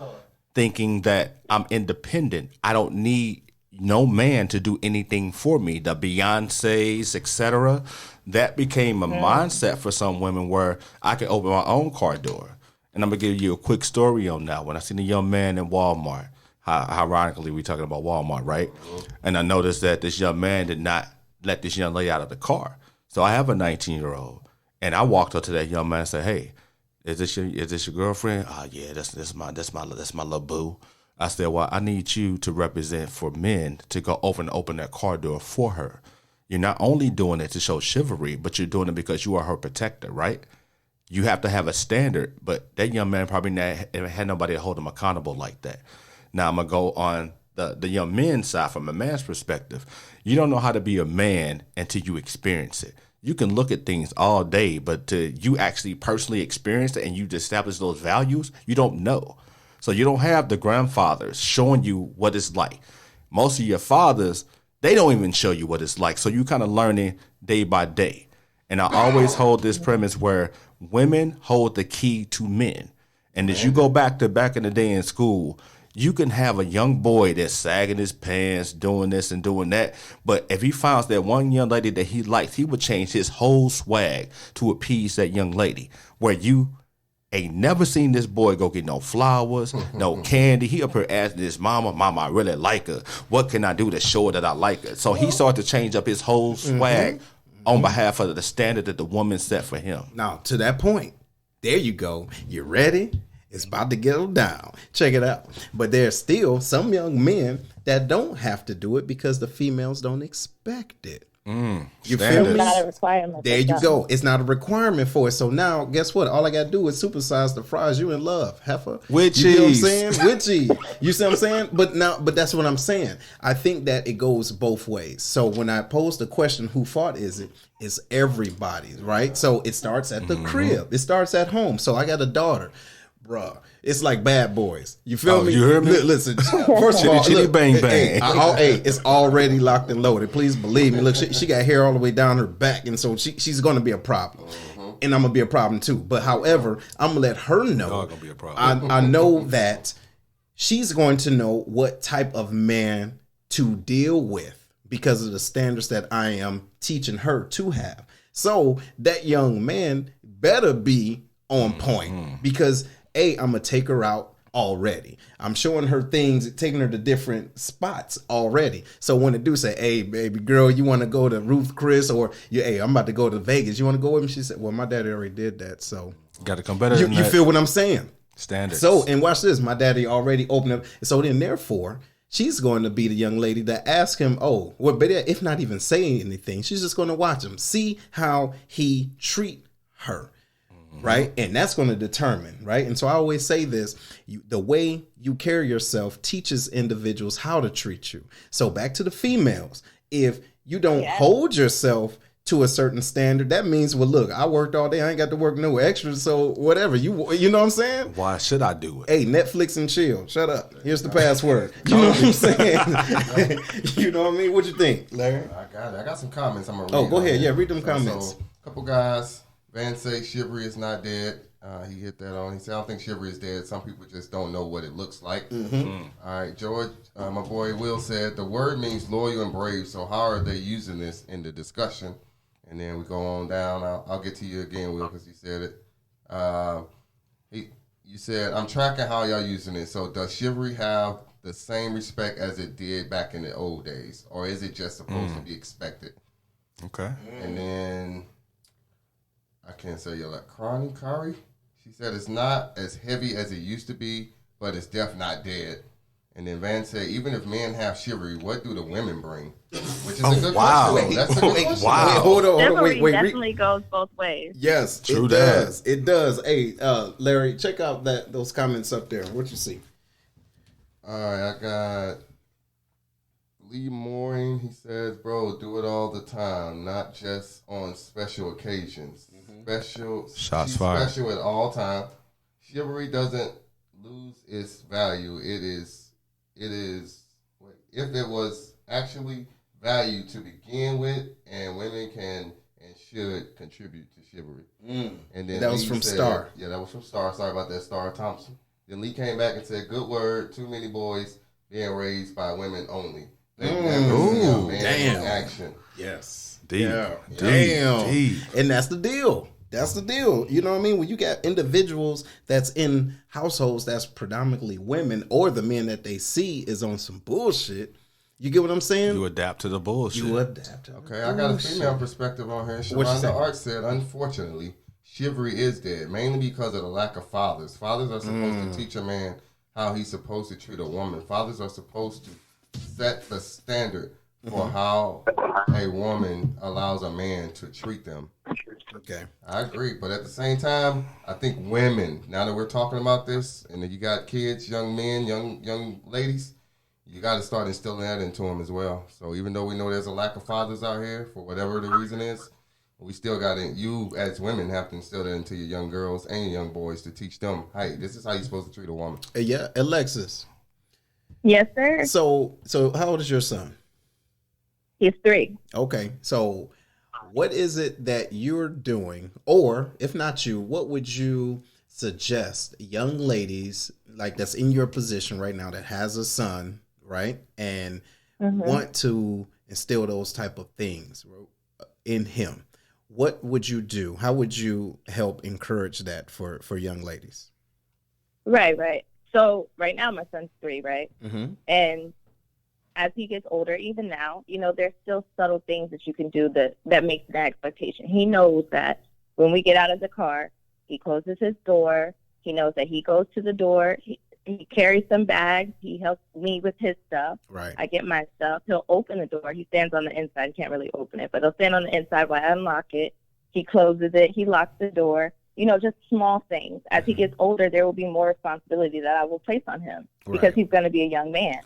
thinking that I'm independent, I don't need no man to do anything for me, the Beyoncés, etc., that became a mindset for some women where I can open my own car door. And I'm going to give you a quick story on that. When I seen a young man in Walmart, ironically, we're talking about Walmart, right? And I noticed that this young man did not let this young lady out of the car. So I have a 19-year-old, and I walked up to that young man and said, "Hey, is this your girlfriend?" "Oh yeah, that's my little boo." I said, "Well, I need you to represent for men to go over and open that car door for her. You're not only doing it to show chivalry, but you're doing it because you are her protector, right? You have to have a standard." But that young man probably had nobody to hold him accountable like that. Now I'm gonna go on the young men's side from a man's perspective. You don't know how to be a man until you experience it. You can look at things all day, but till you actually personally experience it and you establish those values, you don't know. So you don't have the grandfathers showing you what it's like. Most of your fathers, they don't even show you what it's like. So you kind of learning day by day. And I always hold this premise where women hold the key to men. And as you go back in the day in school, you can have a young boy that's sagging his pants, doing this and doing that. But if he finds that one young lady that he likes, he would change his whole swag to appease that young lady. Where you ain't never seen this boy go get no flowers, no candy. He up here asking his mama, I really like her. What can I do to show her that I like her? So he started to change up his whole swag on behalf of the standard that the woman set for him. Now, to that point, there you go. You ready? It's about to get down. Check it out. But there's still some young men that don't have to do it because the females don't expect it. You feel me? It's not a requirement. There you go. It's not a requirement for it. So now, guess what? All I got to do is supersize the fries. You in love, heifer. With you know what I'm cheese. saying? With cheese. You see what I'm saying? But that's what I'm saying. I think that it goes both ways. So when I pose the question, who fault is it? It's everybody's, right? So it starts at the crib. It starts at home. So I got a daughter. Bruh, it's like Bad Boys. You feel me? You heard me? Listen, first of all, Chitty look, bang bang. hey, it's already locked and loaded. Please believe me. Look, she got hair all the way down her back, and so she's going to be a problem. And I'm going to be a problem too. But however, I'm going to let her know. Y'all gonna be a problem. I know that she's going to know what type of man to deal with because of the standards that I am teaching her to have. So that young man better be on point because I'm gonna take her out already. I'm showing her things, taking her to different spots already. So when the dude say, "Hey, baby girl, you want to go to Ruth Chris?" or "Hey, I'm about to go to Vegas. You want to go with me?" She said, "Well, my daddy already did that, so Got to come better you, than you that. feel what I'm saying?" Standards. So, and watch this. My daddy already opened up. So then, therefore, she's going to be the young lady that asks him, oh, well, but if not even saying anything, she's just going to watch him, see how he treat her. Right. And that's going to determine. Right. And so I always say this, the way you carry yourself teaches individuals how to treat you. So back to the females. If you don't hold yourself to a certain standard, that means, well, look, I worked all day. I ain't got to work no extra. So whatever, you know what I'm saying? Why should I do it? Hey, Netflix and chill. Shut up. Here's the password. You know what I'm saying? You know what I mean? What you think, Larry? I got it. I got some comments. I'm gonna read. Oh, go ahead. on Yeah, here. read them comments. So, a couple guys. Van say Chivalry is not dead. He hit that on. He said, I don't think Chivalry is dead. Some people just don't know what it looks like. All right, George, my boy Will said, the word means loyal and brave. So how are they using this in the discussion? And then we go on down. I'll get to you again, Will, because he said it. You said, I'm tracking how y'all using it. So does chivalry have the same respect as it did back in the old days? Or is it just supposed to be expected? Okay. And then, I can't say your like Kari. She said it's not as heavy as it used to be, but it's definitely not dead. And then Van said, even if men have chivalry, what do the women bring? Which is a good question. That's a good question. Wow. Wait, hold on. Chivalry definitely goes both ways. Yes, True it that. does. It does. Hey, Larry, check out those comments up there. What you see? All right, I got Lee Mooring. He says, bro, do it all the time, not just on special occasions. Shots she's fired. Special at all time. Chivalry doesn't lose its value. It is. If it was actually value to begin with, and women can and should contribute to chivalry. And then that was Lee from said, Star. Yeah, that was from Star. Sorry about that, Star Thompson. Then Lee came back and said, "Good word. Too many boys being raised by women only. They never see a man in action." Yes. Deep. Yeah. Deep. Damn. Deep. And that's the deal. That's the deal. You know what I mean? When you got individuals that's in households that's predominantly women, or the men that they see is on some bullshit, you get what I'm saying? You adapt to the bullshit. You adapt. Okay, I got a female perspective on here. What you say? Sharonda Art said, unfortunately, chivalry is dead, mainly because of the lack of fathers. Fathers are supposed to teach a man how he's supposed to treat a woman. Fathers are supposed to set the standard for how a woman allows a man to treat them. Okay. I agree, but at the same time, I think women, now that we're talking about this, and then you got kids, young men, young ladies, you got to start instilling that into them as well. So even though we know there's a lack of fathers out here, for whatever the reason is, we still got to, you as women have to instill that into your young girls and your young boys to teach them, hey, this is how you're supposed to treat a woman. Yeah, Alexis. Yes, sir. So how old is your son? He's 3. Okay, so what is it that you're doing, or if not you, what would you suggest young ladies like that's in your position right now that has a son, right, and want to instill those type of things in him? What would you do? How would you help encourage that for young ladies? Right. So right now my son's 3, right? Mm-hmm. And as he gets older, even now, there's still subtle things that you can do that makes an expectation. He knows that when we get out of the car, he closes his door. He knows that he goes to the door. He carries some bags. He helps me with his stuff. Right. I get my stuff. He'll open the door. He stands on the inside. Can't really open it, but he'll stand on the inside while I unlock it. He closes it. He locks the door. Just small things. As he gets older, there will be more responsibility that I will place on him because he's going to be a young man.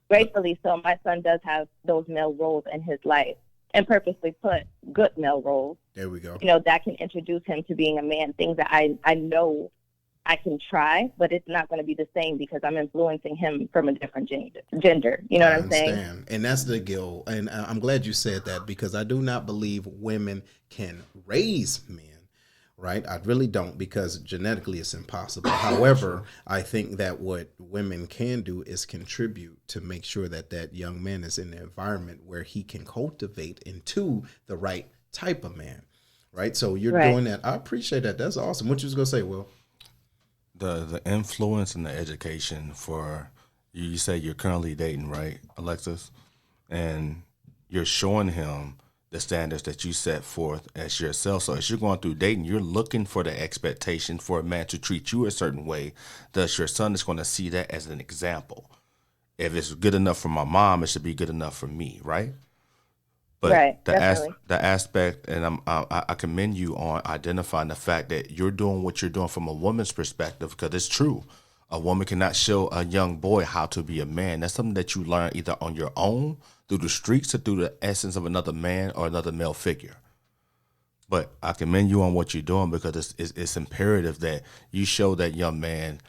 Gratefully so, my son does have those male roles in his life, and purposely put good male roles. There we go. That can introduce him to being a man, things that I know I can try, but it's not going to be the same because I'm influencing him from a different gender. You know what I'm saying? And that's the goal. And I'm glad you said that because I do not believe women can raise men. Right? I really don't, because genetically it's impossible. However, I think that what women can do is contribute to make sure that young man is in an environment where he can cultivate into the right type of man. right? So you're Right. doing that. I appreciate that. That's awesome. What you was gonna say, Will? The influence and the education for you. You say you're currently dating, right, Alexis? And you're showing him the standards that you set forth as yourself. So as you're going through dating, you're looking for the expectation for a man to treat you a certain way. Thus, your son is going to see that as an example. If it's good enough for my mom, it should be good enough for me, right? But Right, the definitely. the aspect, and I commend you on identifying the fact that you're doing what you're doing from a woman's perspective, because it's true. A woman cannot show a young boy how to be a man. That's something that you learn either on your own, through the streets, or through the essence of another man or another male figure. But I commend you on what you're doing, because it's imperative that you show that young man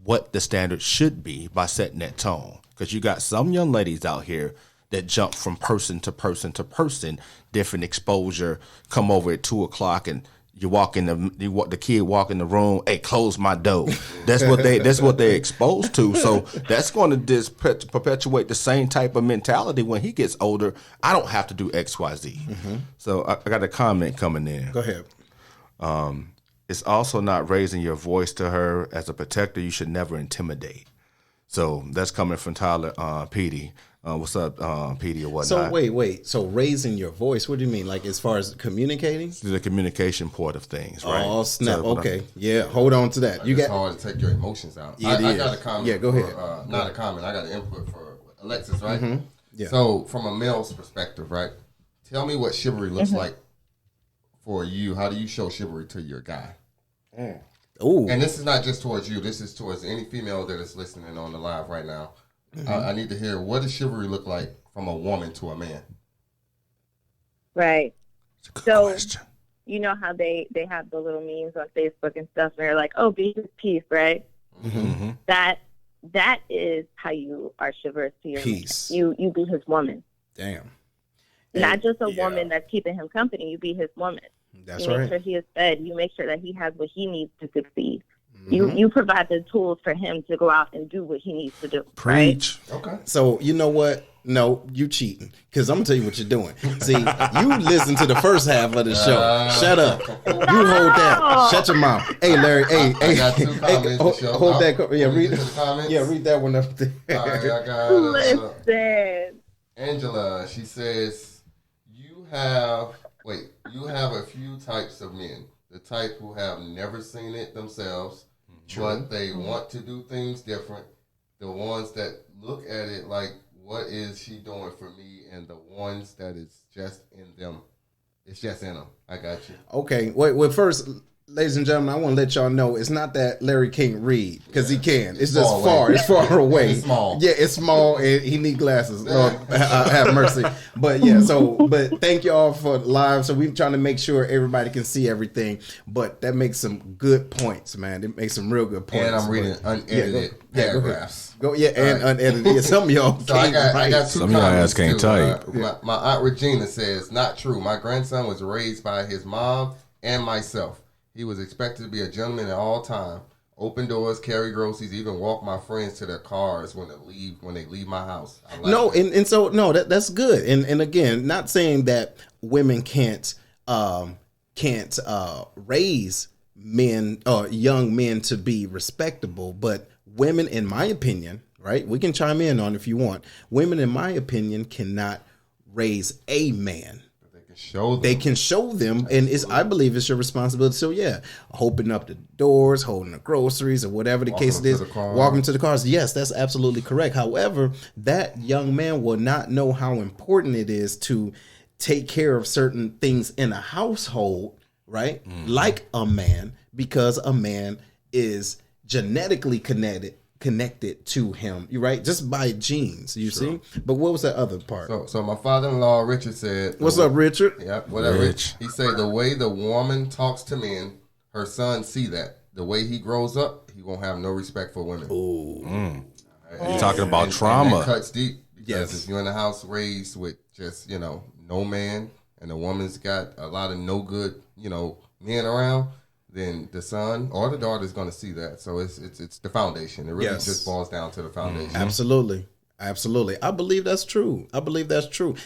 what the standard should be by setting that tone. Because you got some young ladies out here that jump from person to person to person, different exposure, come over at 2:00 and the kid walk in the room, hey, close my door. That's what they're exposed to. So that's going to just perpetuate the same type of mentality when he gets older. I don't have to do X, Y, Z. So I got a comment coming in. Go ahead. It's also not raising your voice to her as a protector. You should never intimidate. So that's coming from Tyler Petey. What's up, Petey or whatnot? So wait. So raising your voice, what do you mean? Like as far as communicating? The communication part of things, right? Oh, snap. So, Okay. Yeah, hold on to that. You It's got hard to take your emotions out. It I is. got a comment. Yeah, go for, ahead. not a comment. I got an input for Alexis, right? Yeah. So from a male's perspective, right? Tell me what chivalry looks like for you. How do you show chivalry to your guy? Ooh. And this is not just towards you. This is towards any female that is listening on the live right now. I need to hear, what does chivalry look like from a woman to a man? Right. It's a good So- question. You know how they have the little memes on Facebook and stuff, and they're like, "Oh, be his peace," right? Mm-hmm. That is how you are chivalrous to your Peace. man. You be his woman, Damn. not just a Yeah. woman that's keeping him company. You be his woman. That's You make right. sure he is fed. You make sure that he has what he needs to succeed. Mm-hmm. You provide the tools for him to go out and do what he needs to do. Right? Preach. Okay. So you know what? No, you cheating. Because I'm gonna tell you what you're doing. See, you listen to the first half of the show. Shut up. You hold that. Shut your mouth. Hey, Larry. Hey, I got two comments to show. hold that. Yeah, Wanna read. get to the comments? Yeah, read that one up there. All right, I got Listen. Angela. She says, you have a few types of men. The type who have never seen it themselves, but they want to do things different. The ones that look at it like, what is she doing for me? And the ones that it's just in them. It's just in them. I got you. Okay, wait. Well, first, ladies and gentlemen, I want to let y'all know it's not that Larry can't read, because he can. It's just Far far. away. It's far away. It's small. Yeah, it's small, and he need glasses. Lord, have mercy. But yeah, but thank y'all for live. So we're trying to make sure everybody can see everything. But that makes some good points, man. It makes some real good points. And I'm reading But- unedited go ahead. paragraphs. Go and unedited. Yeah, some of y'all So I can't got write. two Some of y'all comments ass can't too. type. My Aunt Regina says, not true. My grandson was raised by his mom and myself. He was expected to be a gentleman at all time. Open doors, carry groceries, even walk my friends to their cars when they leave my house. I like No, that. and so no, that's good. And again, not saying that women can't raise men or young men to be respectable, but women, in my opinion, right? We can chime in on if you want. Women, in my opinion, cannot raise a man. They can show them. They can show them, and I believe it's your responsibility. So yeah, opening up the doors, holding the groceries, or whatever the case it them is, to the car. walking to the cars. Yes, that's absolutely correct. However, that young man will not know how important it is to take care of certain things in a household, right? Like a man, because a man is genetically connected to him. You right, just by genes. You see. But what was that other part? So my father-in-law Richard said, What's up, Richard? Yeah, whatever. Rich. He said the way the woman talks to men, her son see that. The way he grows up, he won't have no respect for women. You're talking about And trauma. that cuts deep. Because Yes. if you're in a house raised with just, no man, and the woman's got a lot of no good, men around, then the son or the daughter is going to see that. So it's the foundation. It really Yes. just boils down to the foundation. Absolutely. I believe that's true.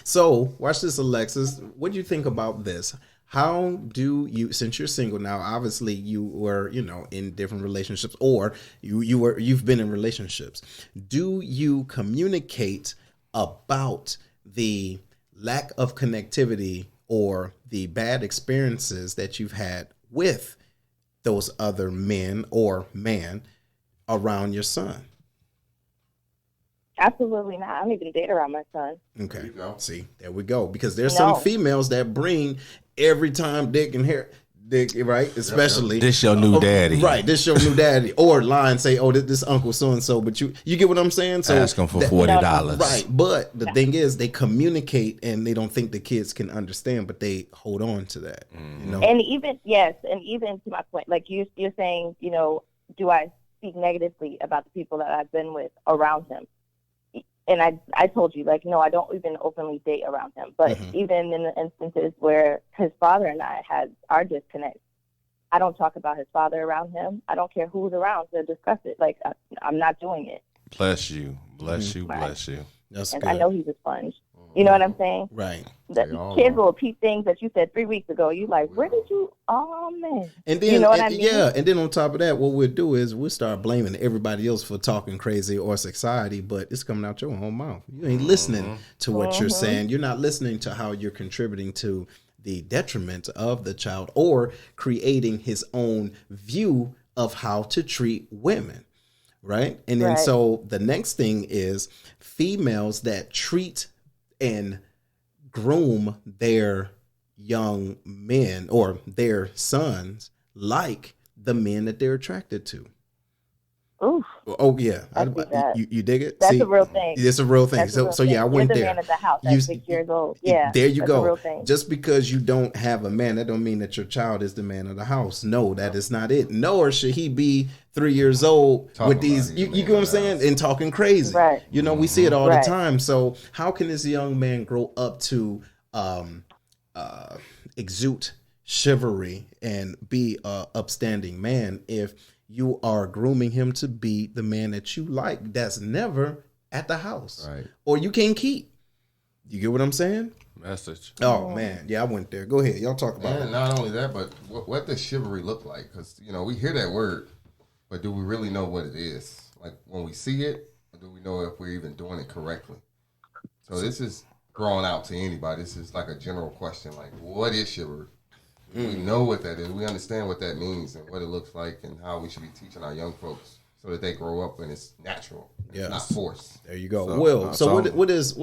So watch this, Alexis. What do you think about this? How do you, since you're single now, obviously you were, in different relationships, or you've been in relationships. Do you communicate about the lack of connectivity or the bad experiences that you've had with those other men or man around your son? Absolutely not. I don't even date around my son. Okay. See, there we go. Because there's some females that bring every time Dick, right? Especially this your new daddy. Right. This your new daddy. Or lie and say, oh, this uncle so-and-so. But you get what I'm saying? So ask them for $40. Right. But the thing is, they communicate and they don't think the kids can understand, but they hold on to that. And even to my point, like you're saying, do I speak negatively about the people that I've been with around him? And I told you, like, no, I don't even openly date around him. But even in the instances where his father and I had our disconnect, I don't talk about his father around him. I don't care who's around to discuss it. Like, I'm not doing it. Bless you. Bless you. Bless you. That's and good. I know he's a sponge. You know what I'm saying? Right. The kids will repeat things that you said 3 weeks ago. You like, where did you? Oh man. And then, you know what I mean? Yeah. And then on top of that, what we'll do is we'll start blaming everybody else for talking crazy or society, but it's coming out your own mouth. You ain't listening to what you're saying. You're not listening to how you're contributing to the detriment of the child or creating his own view of how to treat women. Right. And then so the next thing is females that treat and groom their young men or their sons like the men that they're attracted to. Oof. Oh yeah, you dig it? That's a real thing. It's a real thing. That's so yeah, I went there. You're the man of the house at 6 years old. Yeah, there you that's go. A real thing. Just because you don't have a man, that don't mean that your child is the man of the house. No, that is not it. Nor should he be 3 years old with these. You get what I'm saying? And talking crazy. Right. We see it all the time. So how can this young man grow up to exude chivalry and be a upstanding man if you are grooming him to be the man that you like that's never at the house, right? Or you can't keep. You get what I'm saying? Message. Oh man, yeah, I went there. Go ahead, y'all talk about it. Not only that, but what does chivalry look like? Because we hear that word, but do we really know what it is? Like when we see it, or do we know if we're even doing it correctly? So this is thrown out to anybody. This is like a general question, like what is chivalry? We know what that is. We understand what that means and what it looks like and how we should be teaching our young folks so that they grow up when it's natural, not forced. There you go. So what is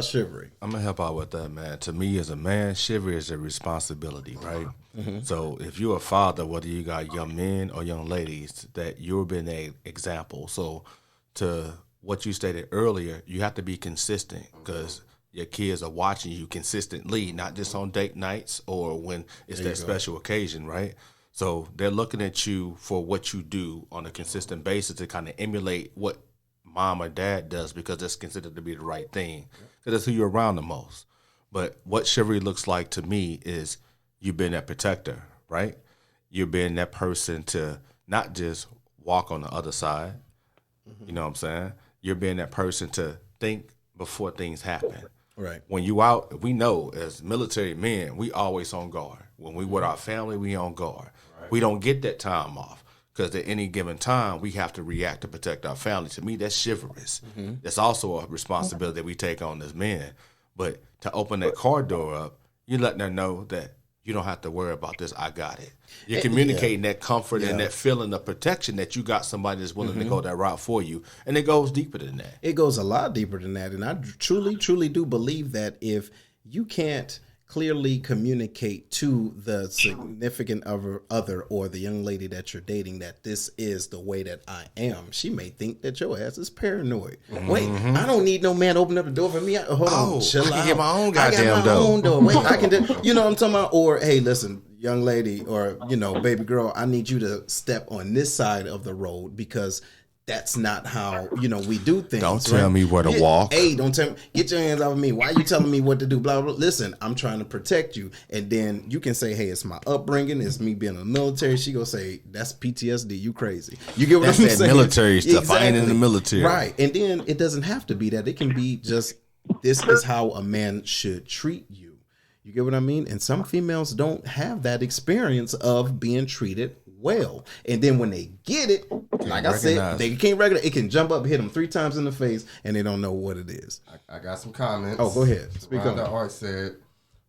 chivalry? I'm gonna help out with that, man. To me, as a man, chivalry is a responsibility, right? So if you're a father, whether you got young men or young ladies, that you're being an example. So to what you stated earlier, you have to be consistent because your kids are watching you consistently, not just on date nights or when it's that special occasion, right? So they're looking at you for what you do on a consistent basis to kind of emulate what mom or dad does because that's considered to be the right thing because that's who you're around the most. But what chivalry looks like to me is you being that protector, right? You're being that person to not just walk on the other side, you know what I'm saying? You're being that person to think before things happen. Right. When you out, we know as military men, we always on guard. When we with our family, we on guard. Right. We don't get that time off because at any given time, we have to react to protect our family. To me, that's chivalrous. That's also a responsibility that we take on as men. But to open that car door up, you letting them know that you don't have to worry about this. I got it. You're communicating that comfort and that feeling of protection that you got somebody that's willing to go that route for you. And it goes deeper than that. It goes a lot deeper than that. And I truly, truly do believe that if you can't clearly communicate to the significant other or the young lady that you're dating that this is the way that I am, she may think that your ass is paranoid. Wait, I don't need no man to open up the door for me. Hold on, chill out. I can get my own I goddamn got my own door. Wait, I can do, you know what I'm talking about? Or, hey, listen, young lady or, baby girl, I need you to step on this side of the road because that's not how, we do things. Don't tell me where to walk. Hey, don't tell me. Get your hands off of me. Why are you telling me what to do? Blah, blah. Listen, I'm trying to protect you. And then you can say, hey, it's my upbringing. It's me being in the military. She gonna say, that's PTSD. You crazy. You get what I'm saying? That's that military stuff. I ain't in the military. Right. And then it doesn't have to be that. It can be just, this is how a man should treat you. You get what I mean? And some females don't have that experience of being treated well. And then when they get it, like I said, they can't recognize. It can jump up, hit them 3 times in the face, and they don't know what it is. I got some comments. Oh, go ahead. Speak up. Rhonda Art said,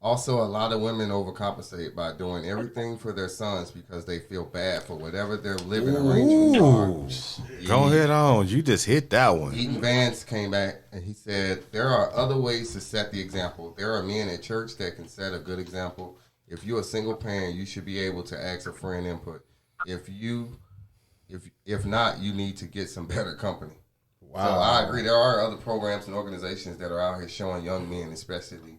also, a lot of women overcompensate by doing everything for their sons because they feel bad for whatever their living arrangements are. Go ahead on. You just hit that one. Eaton Vance came back and he said, there are other ways to set the example. There are men at church that can set a good example. If you're a single parent, you should be able to ask a friend input. If not, you need to get some better company. Wow. So I agree. There are other programs and organizations that are out here showing young men, especially,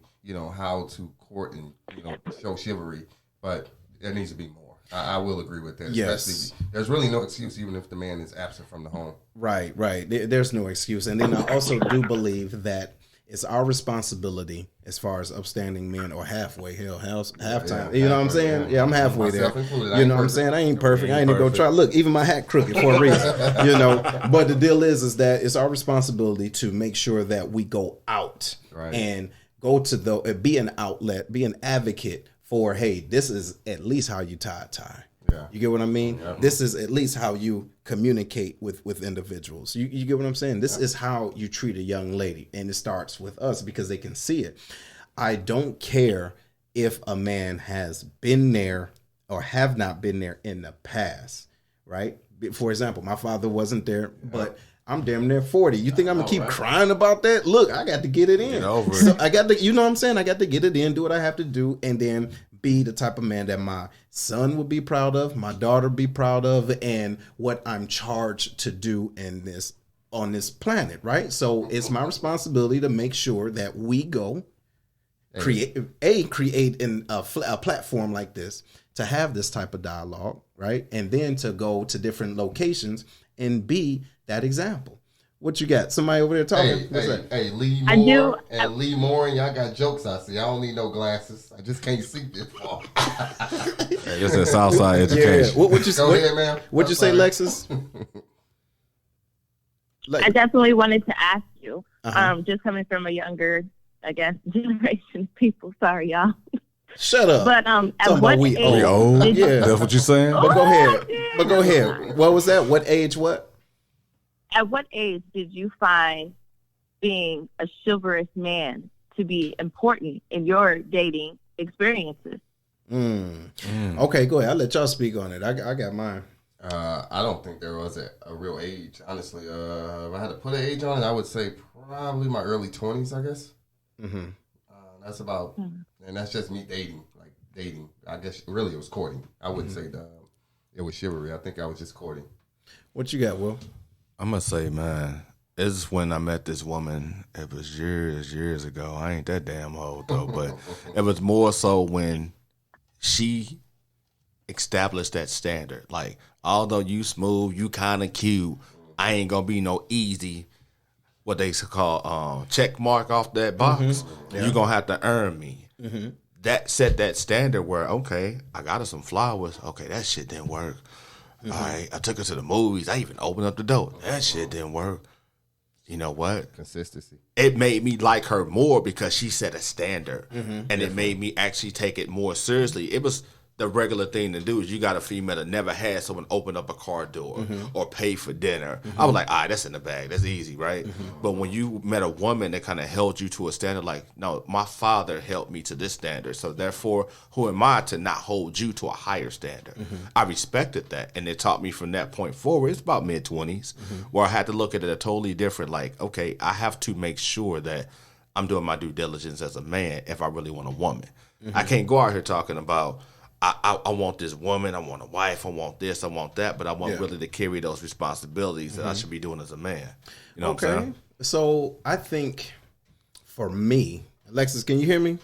how to court and, show chivalry, but there needs to be more. I will agree with that. Yes. Especially, there's really no excuse even if the man is absent from the home. Right. There's no excuse. And then I also do believe that it's our responsibility as far as upstanding men or halfway, halftime. You know what I'm saying? Yeah, I'm halfway there. You know what I'm saying? I ain't perfect. I ain't even gonna try. Look, even my hat crooked for a reason. But the deal is that it's our responsibility to make sure that we go out and go to be an outlet, be an advocate for, hey, this is at least how you tie a tie. Yeah. You get what I mean? Yeah. This is at least how you communicate with individuals. You get what I'm saying? This is how you treat a young lady, and it starts with us because they can see it. I don't care if a man has been there or have not been there in the past, right? For example, my father wasn't there, but I'm damn near 40. You think I'm gonna keep crying about that? Look, I got to get it in. Get over it. So I got to, you know what I'm saying? I got to get it in, do what I have to do, and then be the type of man that my son would be proud of, my daughter be proud of, and what I'm charged to do on this planet, right? So it's my responsibility to make sure that we go create a platform like this to have this type of dialogue, right? And then to go to different locations and be that example. What you got? Somebody over there talking? Hey, Lee Moore Lee Moore, and y'all got jokes I see. I don't need no glasses. I just can't see this far. Hey, it's a Southside education. Yeah. What you say, Lexus? I definitely wanted to ask you, just coming from a younger, I guess, generation of people. Sorry, y'all. Shut up. But at what age? That's what you're saying? But go ahead. What was that? What age? What? At what age did you find being a chivalrous man to be important in your dating experiences? Okay, go ahead. I'll let y'all speak on it. I got mine. I don't think there was a real age, honestly. If I had to put an age on it, I would say probably my early 20s, I guess. Mm-hmm. That's about, and that's just me dating. I guess really it was courting. I wouldn't say it was chivalry. I think I was just courting. What you got, Will? I'm going to say, man, it's when I met this woman. It was years ago. I ain't that damn old, though. But it was more so when she established that standard. Like, although you smooth, you kind of cute, I ain't going to be no easy, what they call check mark off that box. Mm-hmm. Yeah. You're going to have to earn me. Mm-hmm. That set that standard where, okay, I got her some flowers. Okay, that shit didn't work. Mm-hmm. All right, I took her to the movies. I even opened up the door. That shit didn't work. You know what? Consistency. It made me like her more because she set a standard. Mm-hmm. And it made me actually take it more seriously. It was the regular thing to do is you got a female that never had someone open up a car door or pay for dinner. Mm-hmm. I was like, all right, that's in the bag. That's easy, right? Mm-hmm. But when you met a woman that kind of held you to a standard, like, no, my father held me to this standard. So therefore, who am I to not hold you to a higher standard? Mm-hmm. I respected that. And it taught me from that point forward, it's about mid-20s, where I had to look at it a totally different, like, okay, I have to make sure that I'm doing my due diligence as a man if I really want a woman. Mm-hmm. I can't go out here talking about, I want this woman, I want a wife, I want this, I want that, but I want really to carry those responsibilities that I should be doing as a man. You know what I'm saying? So I think for me, Alexis, can you hear me?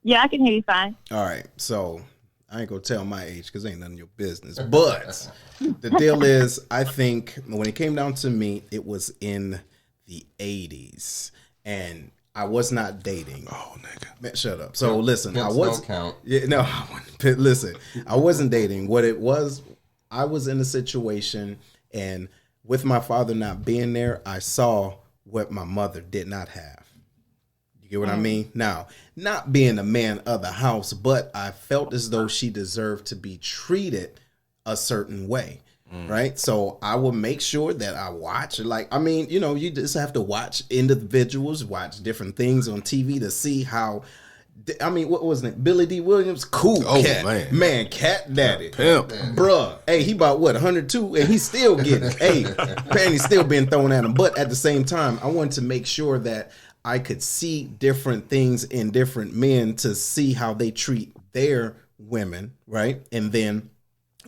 Yeah, I can hear you fine. All right. So I ain't going to tell my age because ain't none of your business. But the deal is, I think when it came down to me, it was in the 80s. And I was not dating. Oh, nigga. Man, shut up. So listen, I was. Don't count. Yeah, no, listen, I wasn't dating. What it was, I was in a situation, and with my father not being there, I saw what my mother did not have. You You get what I mean? Now, not being a man of the house, but I felt as though she deserved to be treated a certain way. Right. So I will make sure that I watch. Like, I mean, you know, you just have to watch individuals, watch different things on TV to see how. I mean, what was it? Billy D. Williams, cool cat, man, cat daddy, pimp, bruh. Hey, he about what 102, and he's still getting. Hey, panties still being thrown at him. But at the same time, I wanted to make sure that I could see different things in different men to see how they treat their women, right? And then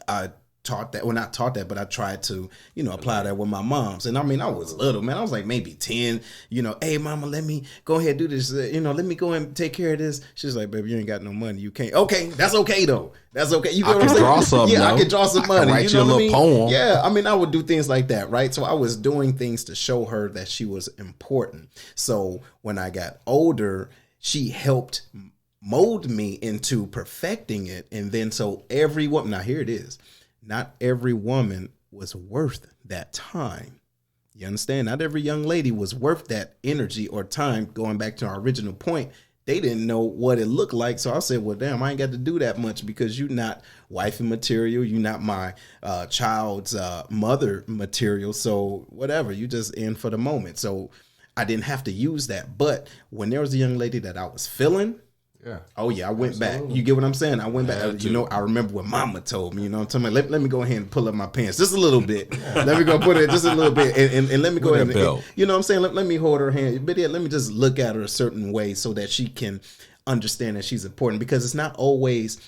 I taught that, well, not taught that, but I tried to, you know, apply that with my moms. And I mean, I was little, man. I was like maybe 10, you know, hey, mama, let me go ahead and do this. You know, let me go and take care of this. She's like, baby, you ain't got no money. You can't. Okay, that's okay, though. That's okay. You know what I'm saying? Draw something, yeah, I can draw some money. Write you know you a little poem. Yeah, I mean, I would do things like that, right? So I was doing things to show her that she was important. So when I got older, she helped mold me into perfecting it. And then so every woman, now here it is. Not every woman was worth that time. You understand? Not every young lady was worth that energy or time. Going back to our original point, they didn't know what it looked like. So I said, well, damn, I ain't got to do that much because you're not wifey material. You're not my child's mother material. So whatever, you just in for the moment. So I didn't have to use that. But when there was a young lady that I was feeling, yeah. Oh yeah, I went back. You get what I'm saying? I went back. You know, I remember what Mama told me. You know, what I'm talking about. Let me go ahead and pull up my pants just a little bit. Let me go put it just a little bit, and let me go ahead. And, you know what I'm saying? Let me hold her hand. But yeah, let me just look at her a certain way so that she can understand that she's important. Because it's not always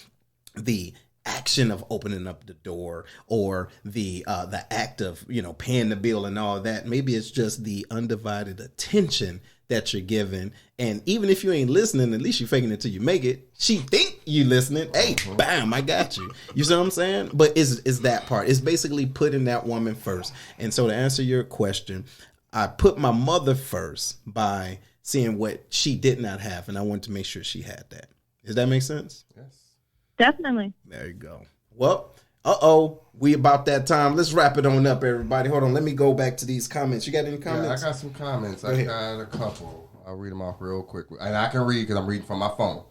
the action of opening up the door or the act of, you know, paying the bill and all that. Maybe it's just the undivided attention that you're giving. And even if you ain't listening, at least you're faking it till you make it. She think you listening. Hey, bam, I got you. You see what I'm saying? But it's that part. It's basically putting that woman first. And so to answer your question, I put my mother first by seeing what she did not have. And I wanted to make sure she had that. Does that make sense? Yes. Definitely. There you go. Well, we about that time. Let's wrap it on up, everybody. Hold on. Let me go back to these comments. You got any comments? Yeah, I got some comments. I got a couple. I'll read them off real quick. And I can read because I'm reading from my phone.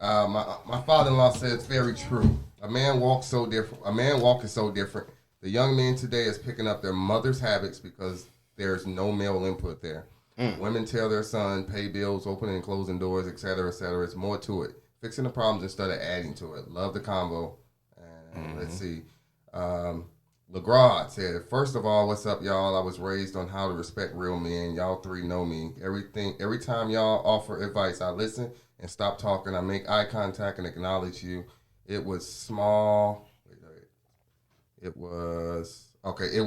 My father-in-law says it's very true. A man walks so different. A man walk is so different. The young men today is picking up their mother's habits because there's no male input there. Women tell their son, pay bills, opening and closing doors, et cetera, et cetera. It's more to it. Fixing the problems instead of adding to it. Love the convo. And let's see. LeGrod said, first of all, what's up, y'all? I was raised on how to respect real men. Y'all three know me. Every time y'all offer advice, I listen and stop talking. I make eye contact and acknowledge you. It was small. It was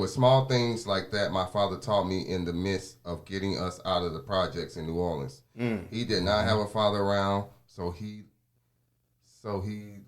small things like that my father taught me in the midst of getting us out of the projects in New Orleans. He did not have a father around, so he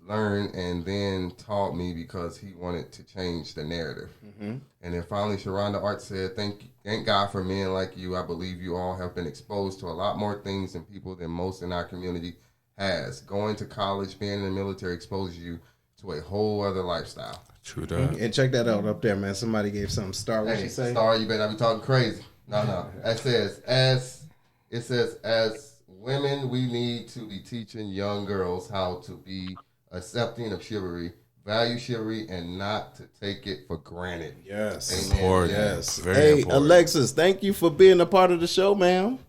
learned and then taught me because he wanted to change the narrative. And then finally, Sharonda Art said, thank God for men like you. I believe you all have been exposed to a lot more things and people than most in our community has. Going to college, being in the military exposes you to a whole other lifestyle. True that. And check that out up there, man. Somebody gave something star. What she say? Star, you better not be talking crazy. No. It says, as women, we need to be teaching young girls how to be accepting of chivalry, value chivalry, and not to take it for granted. Yes. Important. Yes. Very important. Alexis, thank you for being a part of the show, ma'am.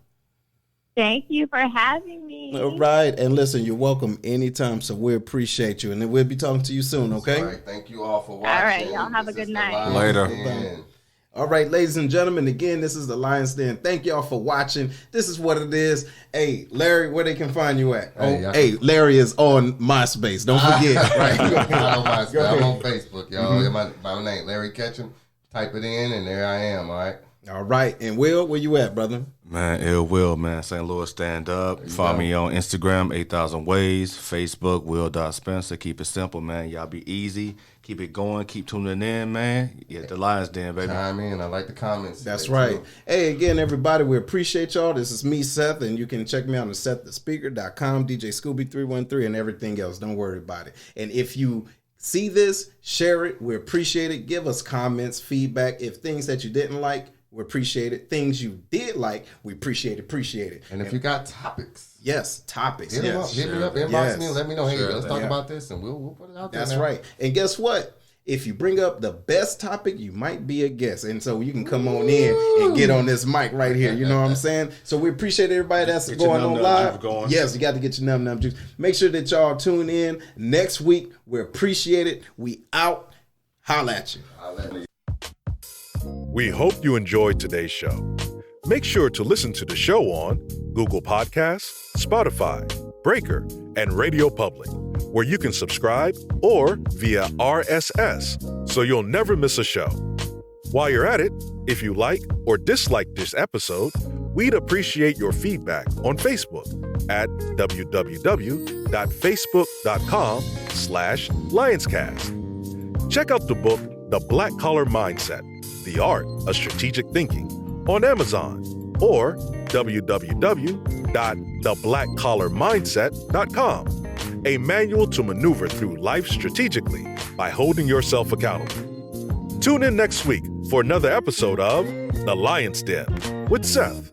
Thank you for having me. All right. And listen, you're welcome anytime, so we appreciate you. And then we'll be talking to you soon, okay? All right. Thank you all for watching. All right. Y'all have a good night. Later. All right, ladies and gentlemen, again, this is the Lion's Den. Thank y'all for watching. This is what it is. Hey, Larry, where they can find you at? Hey, Larry is on MySpace. Don't forget. Right. I'm on MySpace. I'm on Facebook, y'all. By my name, Larry Ketchum. Type it in, and there I am, all right? All right. And Will, where you at, brother? Man, Ill Will, man. St. Louis Stand Up. Follow me on Instagram, 8,000 Ways. Facebook, Will.Spencer. Keep it simple, man. Y'all be easy. Keep it going. Keep tuning in, man. Yeah, the Lion's Den, baby. Chime in. I like the comments. That's right. Too. Hey, again, everybody, we appreciate y'all. This is me, Seth, and you can check me out on SethTheSpeaker.com, DJ Scooby313, and everything else. Don't worry about it. And if you see this, share it. We appreciate it. Give us comments, feedback. If things that you didn't like, we appreciate it. Things you did like, we appreciate it. And if you got topics, yes, topics. hit Yes, me up, inbox Yes. me, and let me know. Hey, Sure. let's talk Yeah. about this, and we'll put it out there. That's now. right. And guess what? If you bring up the best topic, you might be a guest. And so you can come on in and get on this mic right here. You know what I'm saying? So we appreciate everybody that's Get your going on num-num live. juice going. Yes, you got to get your num-num juice. Make sure that y'all tune in next week. We appreciate it. We out. Holla at you. We hope you enjoyed today's show. Make sure to listen to the show on Google Podcasts, Spotify, Breaker, and Radio Public, where you can subscribe, or via RSS, so you'll never miss a show. While you're at it, if you like or dislike this episode, we'd appreciate your feedback on Facebook at www.facebook.com/Lionscast. Check out the book, The Black Collar Mindset, The Art of Strategic Thinking, on Amazon, or www.theblackcollarmindset.com, a manual to maneuver through life strategically by holding yourself accountable. Tune in next week for another episode of The Lion's Den with Seth.